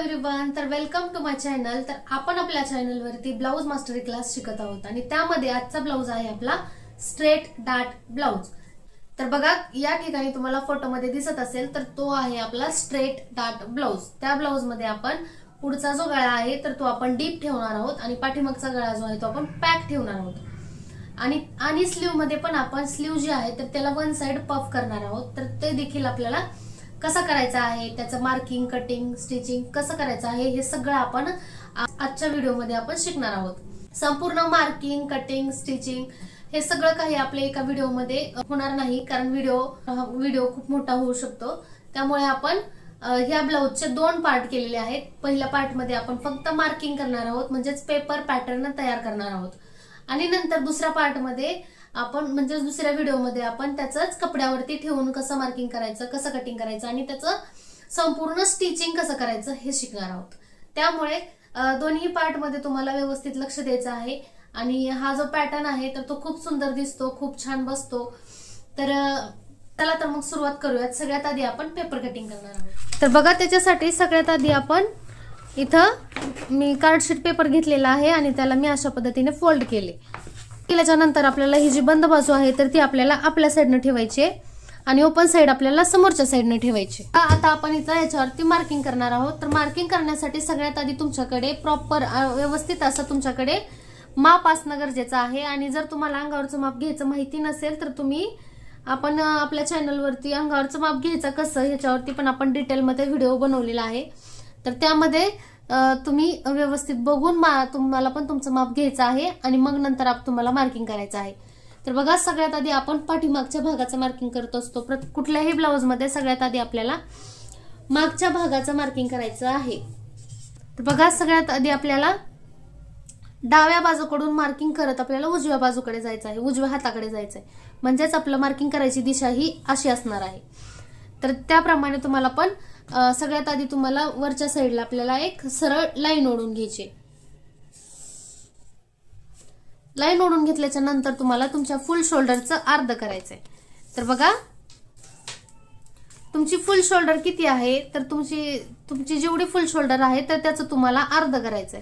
Everyone, तर welcome to my channel. तर आपण आपल्या चॅनल वरती ब्लाउज मास्टरी क्लास शिकत आहोत आणि त्यामध्ये आजचा ब्लाउज आहे आपला स्ट्रेट डार्ट ब्लाउज। तर बघा या ठिकाणी तुम्हाला फोटोमध्ये दिसत असेल तर तो आहे आपला स्ट्रेट डार्ट ब्लाउज। त्या ब्लाउज मध्ये आपण पुढचा जो गळा आहे तर तो आपण डीप ठेवणार आहोत आणि पाठीमागचा गळा जो आहे तो आपण पॅक ठेवणार आहोत। आणि स्लीव मध्ये पण आपण स्लीव जी आहे तर त्याला वन साइड पफ करणार आहोत। तर ते देखील आपल्याला कसं करायचं आहे, त्याचं मार्किंग, कटिंग, स्टिचिंग कसं करायचं आहे हे सगळं आपण आजच्या व्हिडिओमध्ये आपण शिकणार आहोत। संपूर्ण मार्किंग, कटिंग, स्टिचिंग हे सगळं काही आपल्या एका व्हिडिओमध्ये होणार नाही, कारण व्हिडिओ खूप मोठा होऊ शकतो। त्यामुळे आपण ह्या ब्लाउजचे दोन पार्ट केलेले आहेत। पहिल्या पार्ट मध्ये आपण फक्त मार्किंग करणार आहोत, म्हणजेच पेपर पॅटर्न तयार करणार आहोत, आणि नंतर दुसऱ्या पार्ट मध्ये आपण म्हणजे दुसऱ्या व्हिडिओमध्ये आपण त्याचंच कपड्यावरती ठेवून कसं मार्किंग करायचं, कसं कटिंग करायचं आणि त्याचं संपूर्ण स्टिचिंग कसं करायचं हे शिकणार आहोत। त्यामुळे दोन्ही पार्ट मध्ये तुम्हाला व्यवस्थित लक्ष द्यायचं आहे। आणि हा जो पॅटर्न आहे तर तो खूप सुंदर दिसतो, खूप छान बसतो। तर चला तर मग सुरुवात करूयात। सगळ्यात आधी आपण पेपर कटिंग करणार आहोत। तर बघा त्याच्यासाठी सगळ्यात आधी आपण इथं मी कार्डशीट पेपर घेतलेला आहे आणि त्याला मी अशा पद्धतीने फोल्ड केल्याच्या नंतर आपल्याला ही जी बंद बाजू आहे तर ती आपल्याला आपल्या साइडने ठेवायची आणि ओपन साइड आपल्याला समोरच्या साइडने ठेवायची। आता आपण इथं याच्यावरती मार्किंग करणार आहोत। तर मार्किंग करण्यासाठी सगळ्यात आधी तुमच्याकडे प्रॉपर व्यवस्थित असं तुमच्याकडे माप असणं गरजेचं आहे। आणि जर तुम्हाला अंगावरचं माप घ्यायचं माहिती नसेल तर तुम्ही आपण आपल्या चॅनलवरती अंगावरचं माप घ्यायचं कसं ह्याच्यावरती पण आपण डिटेलमध्ये व्हिडिओ बनवलेला आहे। तर त्यामध्ये तुम्ही व्यवस्थित बघून तुम्हाला पण तुमचं माप घ्यायचं आहे आणि मग नंतर तुम्हाला मार्किंग करायचं आहे। तर बघा सगळ्यात आधी आपण पाठीमागच्या भागाचं मार्किंग करत असतो। कुठल्याही ब्लाउज मध्ये सगळ्यात आधी आपल्याला मागच्या भागाचं मार्किंग करायचं आहे। तर बघा सगळ्यात आधी आपल्याला डाव्या बाजूकडून मार्किंग करत आपल्याला उजव्या बाजूकडे जायचं आहे, उजव्या हाताकडे जायचं आहे, म्हणजेच आपलं मार्किंग करायची दिशा ही अशी असणार आहे। तर त्याप्रमाणे तुम्हाला पण सगळ्यात आधी तुम्हाला वरच्या साईडला आपल्याला एक सरळ लाईन ओढून घ्यायची। लाईन ओढून घेतल्याच्या नंतर तुम्हाला तुमच्या फुल शोल्डरचं अर्ध करायचंय। तर बघा तुमची फुल शोल्डर किती आहे तर तुमची जेवढी फुल शोल्डर आहे तर त्याचं तुम्हाला अर्ध करायचंय।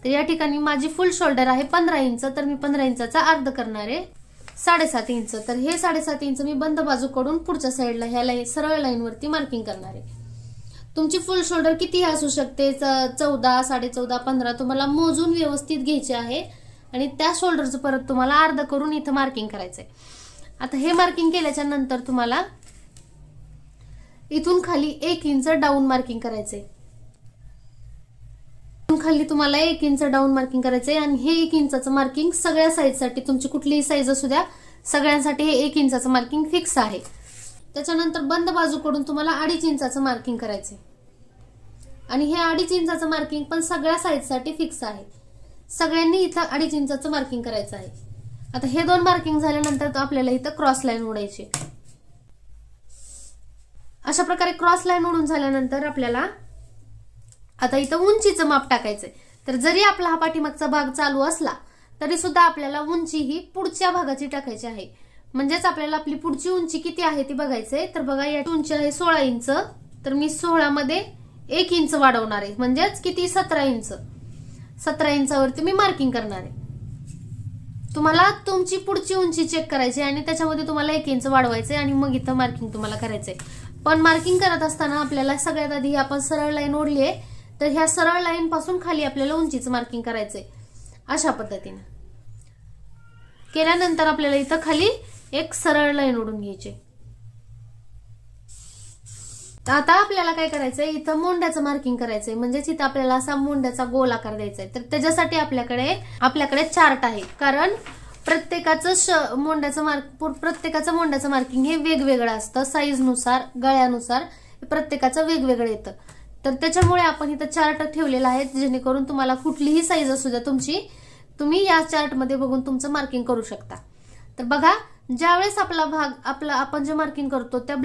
तर या ठिकाणी माझी फुल शोल्डर आहे 15 इंच, तर मी 15 इंचाचा अर्ध करणार आहे 7.5 इंच। तर हे 7.5 इंच मी बंद बाजूकडून पुढच्या साईडला ह्या सरळ लाईन वरती मार्किंग करणार आहे। तुमची फुल शोल्डर किती असू शकते, 14, 14.5, 15 तुम्हाला मोजून व्यवस्थित घ्यायचे आहे आणि त्या शोल्डरचं परत तुम्हाला अर्ध करून इथं मार्किंग करायचंय। आता हे मार्किंग केल्याच्या नंतर तुम्हाला इथून खाली 1 इंच डाऊन मार्किंग करायचंय। खाली तुम्हाला 1 इंच डाऊन मार्किंग करायचंय आणि हे 1 इंचाचं मार्किंग सगळ्या साईजसाठी, तुमची कुठलीही साईज असू द्या, सगळ्यांसाठी हे 1 इंचाचं मार्किंग फिक्स आहे। त्याच्यानंतर बंद बाजूकडून तुम्हाला 2.5 इंचाचं मार्किंग करायचंय आणि हे 2.5 इंचाचं मार्किंग पण सगळ्या साईजसाठी फिक्स आहे। सगळ्यांनी इथं 2.5 इंचाचं मार्किंग करायचं आहे। आता हे दोन मार्किंग झाल्यानंतर आपल्याला इथं क्रॉस लाईन ओढायची। अशा प्रकारे क्रॉस लाईन ओढून झाल्यानंतर आपल्याला आता इथं उंचीचं माप टाकायचंय। तर जरी आपला हा पाठीमागचा भाग चालू असला तरी सुद्धा आपल्याला उंची ही पुढच्या भागाची टाकायची आहे, म्हणजेच आपल्याला आपली पुढची उंची किती आहे ती बघायचंय। तर बघा या उंची आहे 16 इंच, तर मी 16 मध्ये 1 इंच वाढवणार आहे, म्हणजेच किती 17 इंच। 17 इंचावरती मी मार्किंग करणार आहे। तुम्हाला तुमची पुढची उंची चेक करायची आणि त्याच्यामध्ये तुम्हाला 1 इंच वाढवायचंय आणि मग इथं मार्किंग तुम्हाला करायचंय। पण मार्किंग करत असताना आपल्याला सगळ्यात आधी आपण सरळ लाईन ओढली आहे, तर ह्या सरळ लाईन पासून खाली आपल्याला उंचीचं मार्किंग करायचंय। अशा पद्धतीने केल्यानंतर आपल्याला इथं खाली एक सरळ लाईन ओढून घ्यायची। आता आपल्याला काय करायचंय, इथं मोंड्याचं मार्किंग करायचंय, म्हणजेच इथं आपल्याला असा मोंड्याचा गोल आकार द्यायचा आहे। तर त्याच्यासाठी आपल्याकडे चार्ट आहे, कारण प्रत्येकाचं मोंड्याचं मार्किंग हे वेगवेगळं असतं, साईज नुसार, गळ्यानुसार प्रत्येकाचं वेगवेगळं येतं। तर त्याच्यामुळे आपण इथं चार्ट ठेवलेला आहे, जेणेकरून तुम्हाला कुठलीही साईज असू द्या तुम्ही या चार्ट मध्ये बघून तुमचं मार्किंग करू शकता। तर बघा ज्यावेळेस आपण जे मार्किंग करतो त्या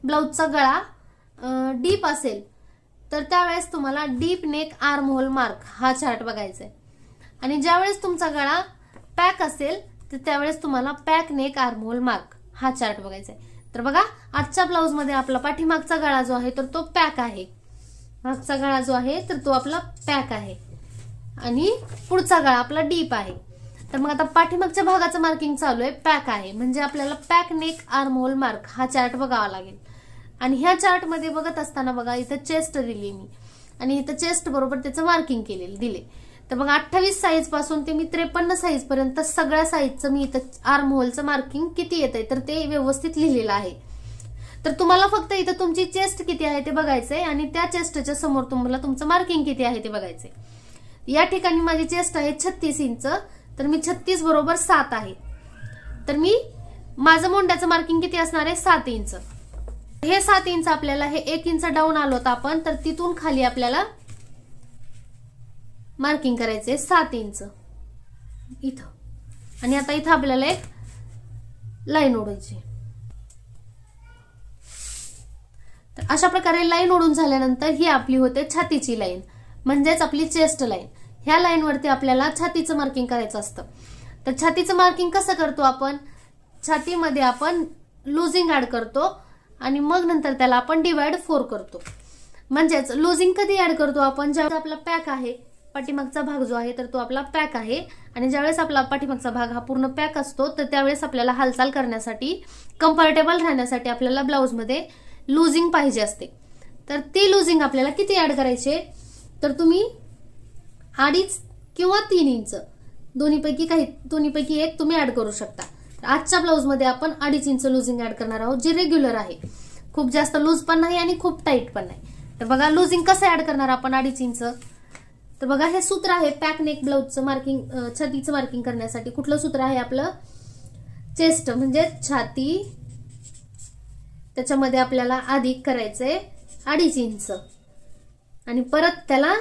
ब्लाउजचा गळा डीप असेल तर त्यावेळेस तुम्हाला deep neck arm hole mark हा चार्ट बघायचा आहे, आणि ज्यावेळेस तुमचा गळा पॅक असेल तर त्यावेळेस तुम्हाला back neck arm hole mark हा चार्ट बघायचा आहे। तर बघा आजच्या ब्लाउज मध्ये आपला पाठीमागचा गळा जो आहे तर तो पॅक आहे, मागचा गळा जो आहे तर तो आपला पॅक आहे आणि पुढचा गळा आपला डीप आहे. तर मग आता पाठीमागच्या भागाचं मार्किंग चालू आहे, पॅक आहे म्हणजे आपल्याला back neck arm hole mark हा चार्ट बघावा लागेल. आणि ह्या चार्ट मध्ये बघत असताना बघा इथं चेस्ट दिली मी आणि इथं चेस्ट बरोबर त्याचं मार्किंग केलेलं दिले. तर मग 28 साईज पासून ते मी 53 साईज पर्यंत सगळ्या साईजचं मी इथं आर्म होलचं मार्किंग किती येतंय तर ते व्यवस्थित लिहिलेलं आहे. तर तुम्हाला फक्त इथं तुमची चेस्ट किती आहे ते बघायचंय आणि त्या चेस्टच्या समोर तुम्हाला तुमचं मार्किंग किती आहे ते बघायचंय. या ठिकाणी माझी चेस्ट आहे 36 इंच, तर मी 36 बरोबर 7 आहे. तर मी माझं मोंड्याचं मार्किंग किती असणार आहे 7 इंच. हे 7 इंच आपल्याला हे 1 इंच डाऊन आलो होतं आपण, तर तिथून खाली आपल्याला मार्किंग करायचंय 7 इंच इथं. आणि आता इथं आपल्याला एक लाईन ओढायची. तर अशा प्रकारे लाईन ओढून झाल्यानंतर ही आपली होते छातीची लाईन म्हणजेच आपली चेस्ट लाईन. ह्या लाईन वरती आपल्याला छातीचं मार्किंग करायचं असतं. तर छातीचं मार्किंग कसं करतो आपण, छातीमध्ये आपण लुजिंग ऍड करतो आणि मग नंतर त्याला आपण डिवाइड 4 करतो. म्हणजेच लुजिंग कधी ऍड करतो आपण, ज्यावेळेस आपला पॅक आहे पाठीमागचा भाग जो आहे तर तो आपला पॅक आहे आणि ज्यावेळेस आपला पाठीमागचा भाग हा पूर्ण पॅक असतो तर त्यावेळेस आपल्याला हालचाल करण्यासाठी कम्फर्टेबल राहण्यासाठी आपल्याला ब्लाउज मध्ये लुजिंग पाहिजे असते. तर ती लुजिंग आपल्याला किती ऍड करायचे, तर तुम्ही 2.5 किंवा 3 इंच दोन्हीपैकी एक तुम्ही ऍड करू शकता. आजच्या ब्लाउज मध्ये आपण 2.5 इंच लुजिंग ऍड करणार आहोत, जे रेग्युलर आहे. खूप जास्त लूज पण नाही आणि खूप टाईट पण नाही. तर बघा लुजिंग कसं ऍड करणार आपण 2.5 इंच. तर बघा हे सूत्र आहे पॅक नेक ब्लाउजचं मार्किंग, छातीचं मार्किंग करण्यासाठी. कुठलं सूत्र आहे आपलं, चेस्ट म्हणजे छाती, त्याच्यामध्ये आपल्याला अधिक करायचंय 2.5 इंच आणि परत त्याला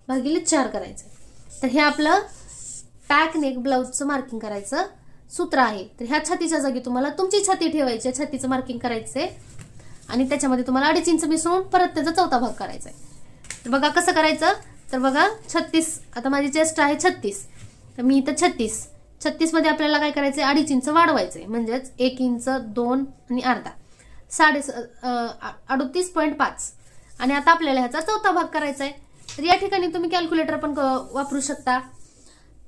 भागिले 4 करायचंय. तर हे आपलं पॅक नेक ब्लाउजचं मार्किंग करायचं सूत्र आहे. तर ह्या छातीच्या जागी तुम्हाला तुमची छाती ठेवायची, छातीचं मार्किंग करायचंय आणि त्याच्यामध्ये तुम्हाला 2.5 इंच मिसळून परत त्याचा चौथा भाग करायचा आहे. तर बघा कसं करायचं, तर बघा 36, आता माझी चेस्ट आहे 36, तर मी इथं 36 मध्ये आपल्याला काय करायचंय 2.5 इंच वाढवायचंय म्हणजेच 1 इंच 2 आणि अर्धा 38.5 आणि आता आपल्याला ह्याचा चौथा भाग करायचा आहे. तर या ठिकाणी तुम्ही कॅल्क्युलेटर पण वापरू शकता,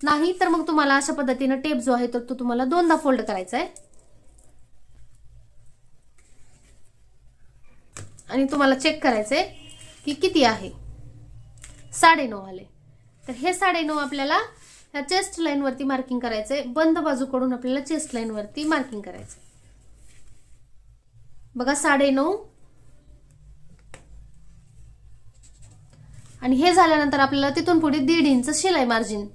नाही तर मग तुम्हाला अशा पद्धतीने टेप जो आहे तो तुम्हाला 2दा फोल्ड करायचा आहे आणि तुम्हाला चेक करायचंय की किती आहे, 9.5 आले. तर हे 9.5 आपल्याला ह्या चेस्ट लाईन वरती मार्किंग करायचंय. बंद बाजूकडून आपल्याला चेस्ट लाईन वरती मार्किंग करायचंय. बघा 9.5 आणि हे झाल्यानंतर आपल्याला तिथून पुढे 1.5 इंच शिलाई मार्जिन.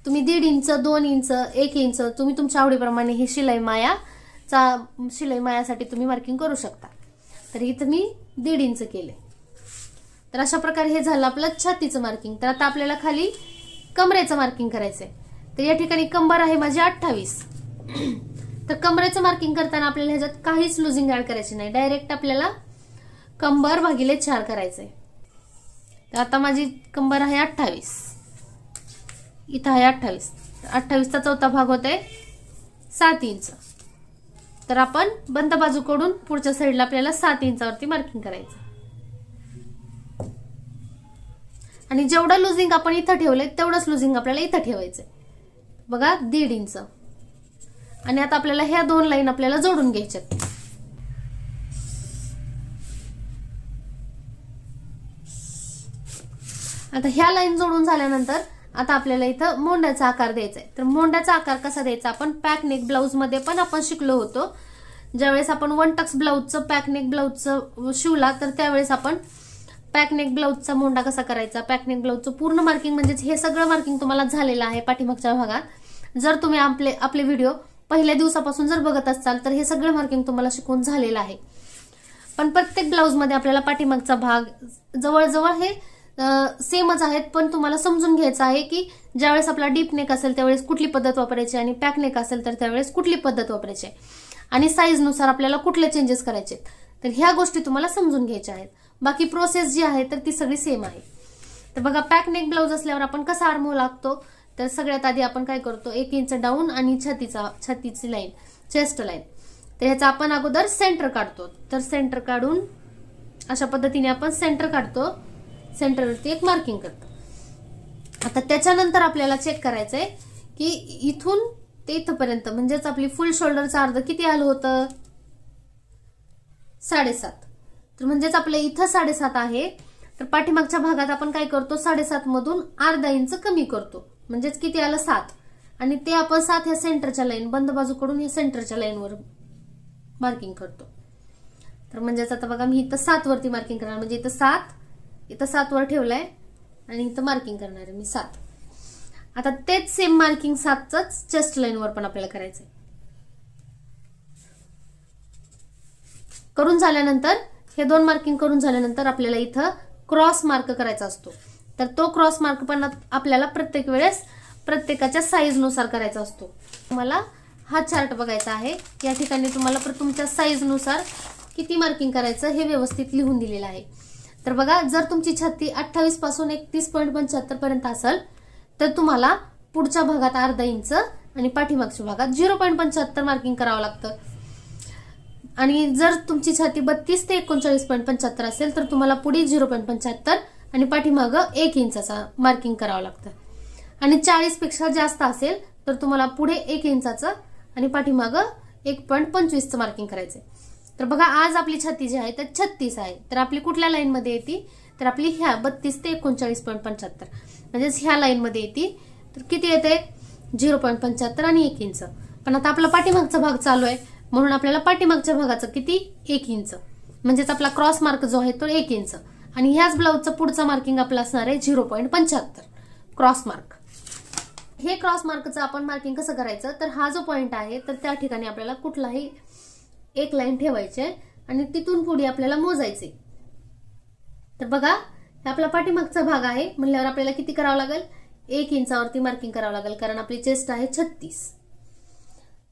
तुम्ही 1.5 इंच 2 इंच 1 इंच तुम्ही तुमच्या आवडीप्रमाणे ही शिलाई मायासाठी तुम्ही मार्किंग करू शकता. तर इथं मी 1.5 इंच केले. तर अशा प्रकारे हे झालं आपलं छातीचं मार्किंग. तर आता आपल्याला खाली कमरेचं मार्किंग करायचंय. तर या ठिकाणी कंबर आहे माझी 28. तर कमरेचं मार्किंग करताना आपल्याला ह्याच्यात काहीच लुजिंग ऍड करायची नाही, डायरेक्ट आपल्याला कंबर भागिले 4 करायचंय. तर आता माझी कंबर आहे 28, इथं आहे 28. 28चा चौथा भाग होतोय 7 इंच. तर आपण बंद बाजूकडून पुढच्या साईडला आपल्याला 7 इंचावरती मार्किंग करायचं आणि जेवढं लुजिंग आपण इथं ठेवलंय तेवढंच लुजिंग आपल्याला इथं ठेवायचंय. बघा 1.5 इंच आणि आता आपल्याला ह्या 2 लाईन आपल्याला जोडून घ्यायच्यात. आता ह्या लाईन जोडून झाल्यानंतर आता आपल्याला इथं मोंड्याचा आकार द्यायचा आहे. तर मोंड्याचा आकार कसा द्यायचा आपण पॅक नेक ब्लाउज मध्ये पण आपण शिकलो होतो. ज्यावेळेस आपण 1 टक्स ब्लाउजचं पॅक नेक ब्लाउजचं शिवला तर त्यावेळेस आपण पॅक नेक ब्लाउजचा मोंडा कसा करायचा, पॅक नेक ब्लाउजचं पूर्ण मार्किंग म्हणजेच हे सगळं मार्किंग तुम्हाला झालेलं आहे पाठीमागच्या भागात. जर तुम्ही आपले व्हिडिओ पहिल्या दिवसापासून जर बघत असाल तर हे सगळं मार्किंग तुम्हाला शिकवून झालेलं आहे. पण प्रत्येक ब्लाउज मध्ये आपल्याला पाठीमागचा भाग जवळजवळ हे सेमच आहेत, पण तुम्हाला समजून घ्यायचं आहे की ज्यावेळेस आपला डीप नेक असेल त्यावेळेस कुठली पद्धत वापरायची आणि पॅक नेक असेल तर त्यावेळेस कुठली पद्धत वापरायची आणि साईज नुसार आपल्याला कुठले चेंजेस करायचे. तर ह्या गोष्टी तुम्हाला समजून घ्यायच्या आहेत. बाकी प्रोसेस जी आहे तर ती सगळी सेम आहे. तर बघा पॅक नेक ब्लाउज असल्यावर आपण कसा आर्महोल लागतो, तर सगळ्यात आधी आपण काय करतो 1 इंच डाऊन आणि छातीची लाईन चेस्ट लाईन. तर ह्याचा आपण अगोदर सेंटर काढतो. तर सेंटर काढून अशा पद्धतीने आपण सेंटर काढतो सेंटरवरती एक मार्किंग करतो। आता त्याच्यानंतर आपल्याला चेक करायचंय की इथून ते इथपर्यंत म्हणजेच आपली फुल शोल्डरचं अर्ध किती आलं होतं 7.5। तर म्हणजेच आपल्या इथं 7.5 आहे, तर पाठीमागच्या भागात आपण काय करतो 7.5 मधून अर्धा इंच कमी करतो, म्हणजेच किती आलं 7, आणि ते आपण 7 ह्या सेंटरच्या लाईन बंद बाजूकडून ह्या सेंटरच्या लाईनवर मार्किंग करतो। तर म्हणजेच आता बघा मी इथं 7 वरती मार्किंग करणार, म्हणजे इथं 7 वर ठेवलंय आणि इथं मार्किंग करणार आहे मी 7। आता तेच सेम मार्किंग 7च चेस्ट लाईन वर पण आपल्याला करायचंय। करून झाल्यानंतर हे 2 मार्किंग करून झाल्यानंतर आपल्याला इथं क्रॉस मार्क करायचा असतो। तर तो क्रॉस मार्क पण आपल्याला प्रत्येक वेळेस प्रत्येकाच्या साईज नुसार करायचा असतो। तुम्हाला हा चार्ट बघायचा आहे, या ठिकाणी तुम्हाला तुमच्या साईज नुसार किती मार्किंग करायचं हे व्यवस्थित लिहून दिलेलं आहे। तर बघा जर तुमची छाती 28 पासून 31.75 पर्यंत असेल तर तुम्हाला पुढच्या भागात अर्धा इंच आणि पाठीमागच्या भागात 0.75 मार्किंग करावं लागतं, आणि जर तुमची छाती 32 ते 39.75 असेल तर तुम्हाला पुढे 0.75 आणि पाठीमागं 1 इंचाचा मार्किंग करावं लागतं, आणि 40 पेक्षा जास्त असेल तर तुम्हाला पुढे 1 इंचाचं आणि पाठीमागं 1.25 मार्किंग करायचंय। तर बघा आज आपली छाती जी आहे तर 36 आहे, तर आपली कुठल्या लाईन मध्ये येते तर आपली ह्या 32 ते 39.75 म्हणजेच ह्या लाईन मध्ये येते। तर किती येते 0.75 आणि 1 इंच, पण आता आपला पाठीमागचा भाग चालू आहे म्हणून आपल्याला पाठीमागच्या भागाचं किती 1 इंच, म्हणजेच आपला क्रॉस मार्क जो आहे तो 1 इंच, आणि ह्याच ब्लाउजचं पुढचं मार्किंग आपलं असणार आहे 0.75 क्रॉस मार्क। हे क्रॉस मार्कचं आपण मार्किंग कसं करायचं तर हा जो पॉइंट आहे तर त्या ठिकाणी आपल्याला कुठलाही एक लाईन ठेवायची आहे आणि तिथून पुढे आपल्याला मोजायचे। तर बघा हे आपला पाठीमागचा भाग आहे म्हणल्यावर आपल्याला किती करावं लागेल 1 इंचावरती मार्किंग करावं लागेल, कारण आपली चेस्ट आहे 36।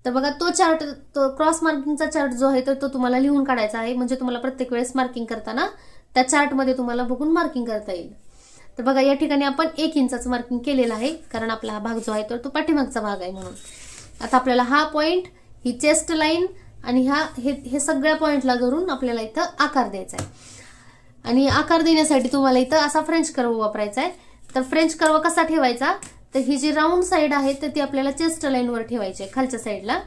तर बघा तो चार्ट, तो क्रॉस मार्किंगचा चार्ट जो आहे तर तो तुम्हाला लिहून काढायचा आहे, म्हणजे तुम्हाला प्रत्येक वेळेस मार्किंग करताना त्या चार्ट मध्ये तुम्हाला बघून मार्किंग करता येईल। तर बघा या ठिकाणी आपण 1 इंचाचं मार्किंग केलेलं आहे, कारण आपला हा भाग जो आहे तर तो पाठीमागचा भाग आहे म्हणून। आता आपल्याला हा पॉइंट, ही चेस्ट लाईन आणि हे सगळ्या पॉइंटला धरून आपल्याला इथं आकार द्यायचा आहे, आणि आकार देण्यासाठी तुम्हाला इथं असा फ्रेंच कर्व वापरायचा आहे। तर फ्रेंच कर्व कसा ठेवायचा तर ही जी राऊंड साइड आहे तर ती आपल्याला चेस्ट लाईन वर ठेवायची आहे खालच्या साईडला,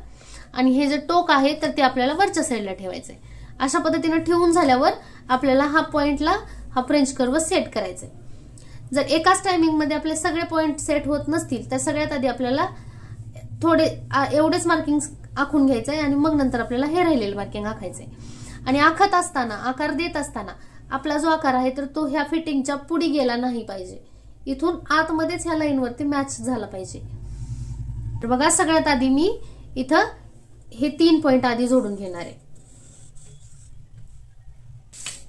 आणि हे जे टोक आहे तर ते आपल्याला वरच्या साईडला ठेवायचंय। अशा पद्धतीने ठेवून झाल्यावर आपल्याला हा पॉइंटला हा फ्रेंच कर्व सेट करायचा आहे। जर एकाच टायमिंग मध्ये आपले सगळे पॉइंट सेट होत नसतील तर सगळ्यात आधी आपल्याला थोडे एवढेच मार्किंग आखून घ्यायचंय आणि मग नंतर आपल्याला हे राहिलेलं मार्किंग आखायचंय। आणि आखत असताना, आकार देत असताना आपला जो आकार आहे तर तो ह्या फिटिंगच्या पुढे गेला नाही पाहिजे, इथून आतमध्येच ह्या लाईन वरती मॅच झाला पाहिजे। तर बघा सगळ्यात आधी मी इथं हे 3 पॉइंट आधी जोडून घेणार आहे।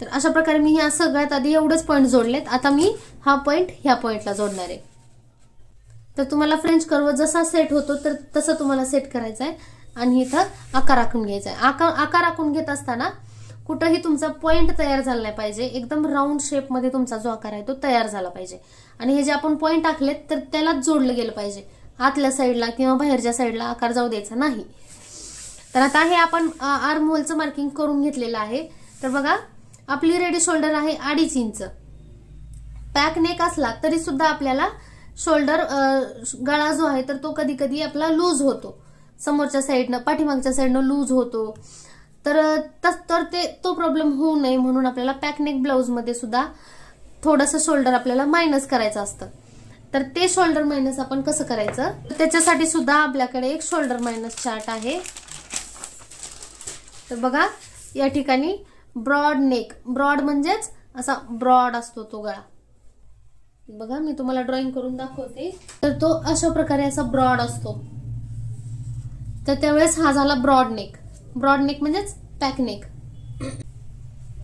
तर अशा प्रकारे मी ह्या सगळ्यात आधी एवढेच पॉइंट जोडलेत, आता मी हा पॉइंट ह्या पॉइंटला जोडणार आहे। तर तुम्हाला फ्रेंच कर्व जसा सेट होतो तर तसं तुम्हाला सेट करायचा आहे, आणि इथं आकार आखून घ्यायचा आहे। आकार आखून घेत असताना कुठेही तुमचा पॉइंट तयार झाला नाही पाहिजे, एकदम राऊंड शेप मध्ये तुमचा जो आकार आहे तो तयार झाला पाहिजे, आणि हे जे आपण पॉइंट आखलेत तर त्यालाच जोडलं गेलं पाहिजे, आतल्या साईडला किंवा बाहेरच्या साईडला आकार जाऊ द्यायचा नाही। तर आता हे आपण आर्म होलचं मार्किंग करून घेतलेलं आहे। तर बघा आपली रेडी शोल्डर आहे 2.5 इंच, पॅक नेक असला तरी सुद्धा आपल्याला शोल्डर गळा जो आहे तर तो कधी कधी आपला लूज होतो, समोरच्या साईडनं पाठीमागच्या साईडनं लूज होतो, तर तो प्रॉब्लेम होऊ नये म्हणून आपल्याला पॅक नेक ब्लाउज मध्ये सुद्धा थोडंसं शोल्डर आपल्याला मायनस करायचं असतं। तर ते शोल्डर मायनस आपण कसं करायचं त्याच्यासाठी सुद्धा आपल्याकडे एक शोल्डर मायनस चार्ट आहे। तर बघा या ठिकाणी ब्रॉड नेक, ब्रॉड म्हणजेच असा ब्रॉड असतो तो गळा, बघा मी तुम्हाला ड्रॉइंग करून दाखवते। तर तो अशा प्रकारे असा ब्रॉड असतो, तर त्यावेळेस हा झाला ब्रॉड नेक। ब्रॉड नेक म्हणजेच पॅक नेक।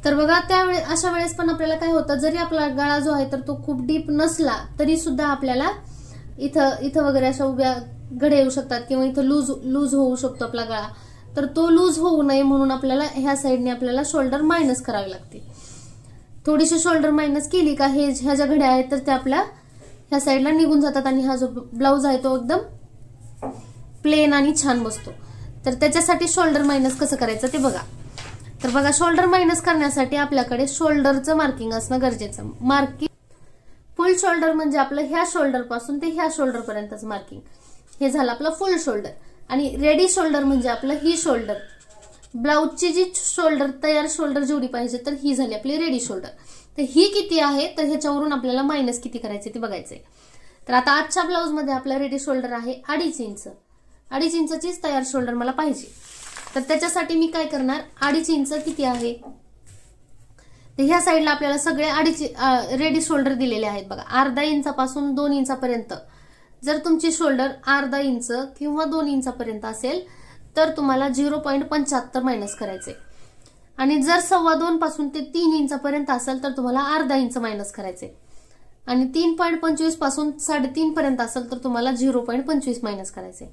तर बघा त्यावेळेस अशा वेळेस पण आपल्याला काय होतं, जरी आपला गळा जो आहे तर तो खूप डीप नसला तरी सुद्धा आपल्याला इथं वगैरे अशा उभ्या घड्या येऊ शकतात, किंवा इथं लूज होऊ शकतो आपला गळा, तर तो लूज होऊ नये म्हणून आपल्याला ह्या साईडने आपल्याला शोल्डर मायनस करावी लागते। थोडीशी शोल्डर मायनस केली का ह्या ज्या घड्या आहेत तर त्या आपल्या ह्या साईडला निघून जातात, आणि हा जो ब्लाउज आहे तो एकदम प्लेन आणि छान बसतो। तर त्याच्यासाठी शोल्डर मायनस कसं करायचं ते बघा। तर बघा शोल्डर मायनस करण्यासाठी आपल्याकडे शोल्डरचं मार्किंग असणं गरजेचं। शोल्डर म्हणजे आपलं ह्या शोल्डर पासून ते ह्या शोल्डर पर्यंतच मार्किंग, हे झालं आपलं फुल शोल्डर. आणि रेडी शोल्डर म्हणजे आपलं ही शोल्डर, ब्लाऊजची जी शोल्डर तयार शोल्डर जेवढी पाहिजे तर ही झाली आपली रेडी शोल्डर. तर ही किती आहे तर ह्याच्यावरून आपल्याला मायनस किती करायचे ते बघायचंय. तर आता आजच्या ब्लाऊज मध्ये आपला रेडी शोल्डर आहे 2.5 इंच. 2.5 इंचचीच तयार शोल्डर मला पाहिजे. तर त्याच्यासाठी मी काय करणार, 2.5 इंच किती आहे तर ह्या साईडला आपल्याला सगळे 2.5 रेडी शोल्डर दिलेले आहेत बघा. अर्धा इंचापासून 2 इंचापर्यंत जर तुमची शोल्डर अर्धा इंच किंवा 2 इंचापर्यंत असेल तर तुम्हाला 0.75 मायनस करायचे. आणि जर 2.25 पासून ते 3 इंचापर्यंत असेल तर तुम्हाला अर्धा इंच मायनस करायचे. आणि 3.25 पासून 3.5 पर्यंत असेल तर तुम्हाला 0.25 मायनस करायचे.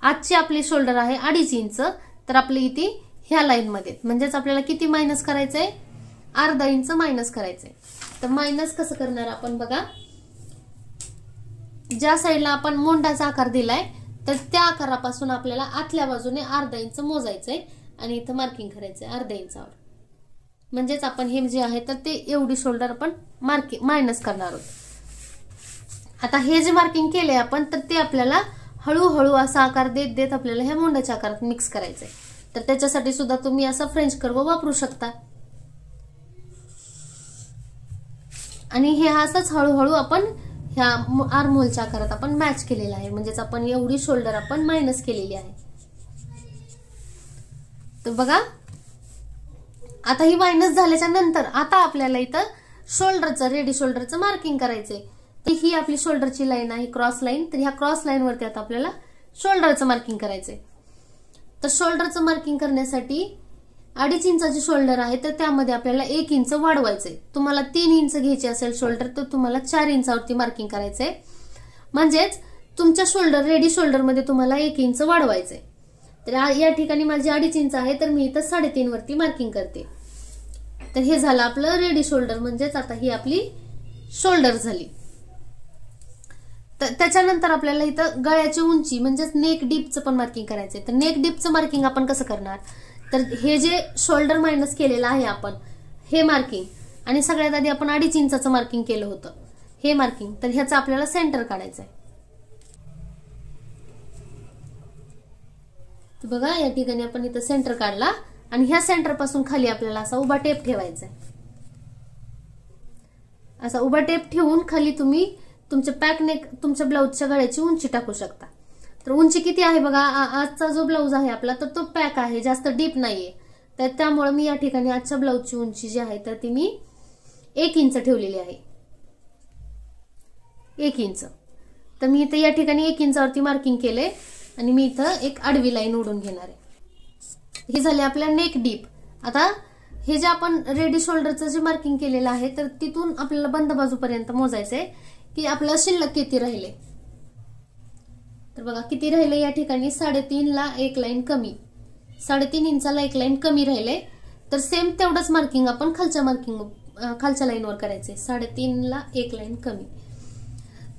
आजची आपली शोल्डर आहे 2.5 इंच. तर आपली इथे ह्या लाईन मध्ये म्हणजेच आपल्याला किती मायनस करायचंय, अर्धा इंच मायनस करायचंय. तर मायनस कसं करणार आपण बघा, ज्या साईडला आपण मोंडाचा आकार दिलाय तर त्या आकारापासून आपल्याला आतल्या बाजूने अर्धा इंच मोजायचंय आणि इथं मार्किंग करायचंय अर्ध्या इंचावर. म्हणजेच आपण हे जे आहे तर ते एवढी शोल्डर आपण मायनस करणार आहोत. आता हे जे मार्किंग केलंय आपण तर ते आपल्याला हळूहळू असा आकार देत देत आपल्याला ह्या मोंडाच्या आकारात मिक्स करायचंय. तर त्याच्यासाठी सुद्धा तुम्ही असा फ्रेंच कर्व वापरू शकता. आणि हे असंच हळूहळू आपण ह्या आर्महोलच्या आकारात आपण मॅच केलेला आहे. म्हणजेच आपण एवढी शोल्डर आपण मायनस केलेली आहे. तर बघा आता ही मायनस झाल्याच्या नंतर आता आपल्याला इथं शोल्डरचं रेडी शोल्डरचं मार्किंग करायचंय. ही आपली शोल्डरची लाईन आहे क्रॉस लाईन. तर ह्या क्रॉस लाईन वरती आता आपल्याला शोल्डरचं मार्किंग करायचंय. तर शोल्डरचं मार्किंग करण्यासाठी 2.5 इंचाची शोल्डर आहे तर त्यामध्ये आपल्याला 1 इंच वाढवायचंय. तुम्हाला 3 इंच घ्यायची असेल शोल्डर तर तुम्हाला 4 इंचावरती मार्किंग करायचंय. म्हणजेच तुमच्या शोल्डर रेडी शोल्डर मध्ये तुम्हाला 1 इंच वाढवायचंय. तर या ठिकाणी माझी 2.5 इंच आहे तर मी इथं 3.5 वरती मार्किंग करते. तर हे झालं आपलं रेडी शोल्डर. म्हणजेच आता ही आपली शोल्डर झाली. तर त्याच्यानंतर आपल्याला इथं गळ्याची उंची म्हणजेच नेक डीपचं पण मार्किंग करायचंय. तर नेक डीपचं मार्किंग आपण कसं करणार, तर हे जे शोल्डर मायनस केलेलं आहे आपण हे मार्किंग आणि सगळ्यात आधी आपण 2.5 इंचाचं मार्किंग केलं होतं हे मार्किंग. तर ह्याचं आपल्याला सेंटर काढायचंय. बघा या ठिकाणी आपण इथं सेंटर काढला आणि ह्या सेंटर पासून खाली आपल्याला असा उभा टेप ठेवायचा आहे. असा उभा टेप ठेवून खाली तुम्ही तुमच्या पॅकनेक तुमच्या ब्लाऊजच्या गळ्याची उंची टाकू शकता. तर उंची किती आहे बघा, आजचा जो ब्लाऊज आहे आपला तर तो पॅक आहे, जास्त डीप नाहीये. तर त्यामुळे मी या ठिकाणी आजच्या ब्लाऊजची उंची जी आहे तर ती मी 1 इंच ठेवलेली आहे. 1 इंच. तर मी इथं या ठिकाणी 1 इंचावरती मार्किंग केले आणि मी इथं एक आडवी लाईन ओढून घेणार आहे. हे झाले आपल्या नेक डीप. आता हे जे आपण रेडी शोल्डरचं जे मार्किंग केलेलं आहे तर तिथून आपल्याला बंद बाजूपर्यंत मोजायचंय की आपलं शिल्लक किती राहिले. तर बघा किती राहिले या ठिकाणी 3.5 ला 1 लाईन कमी, 3.5 इंचाला 1 लाईन कमी राहिले. तर सेम तेवढंच मार्किंग आपण खालच्या लाईनवर करायचंय. 3.5 ला 1 लाईन कमी.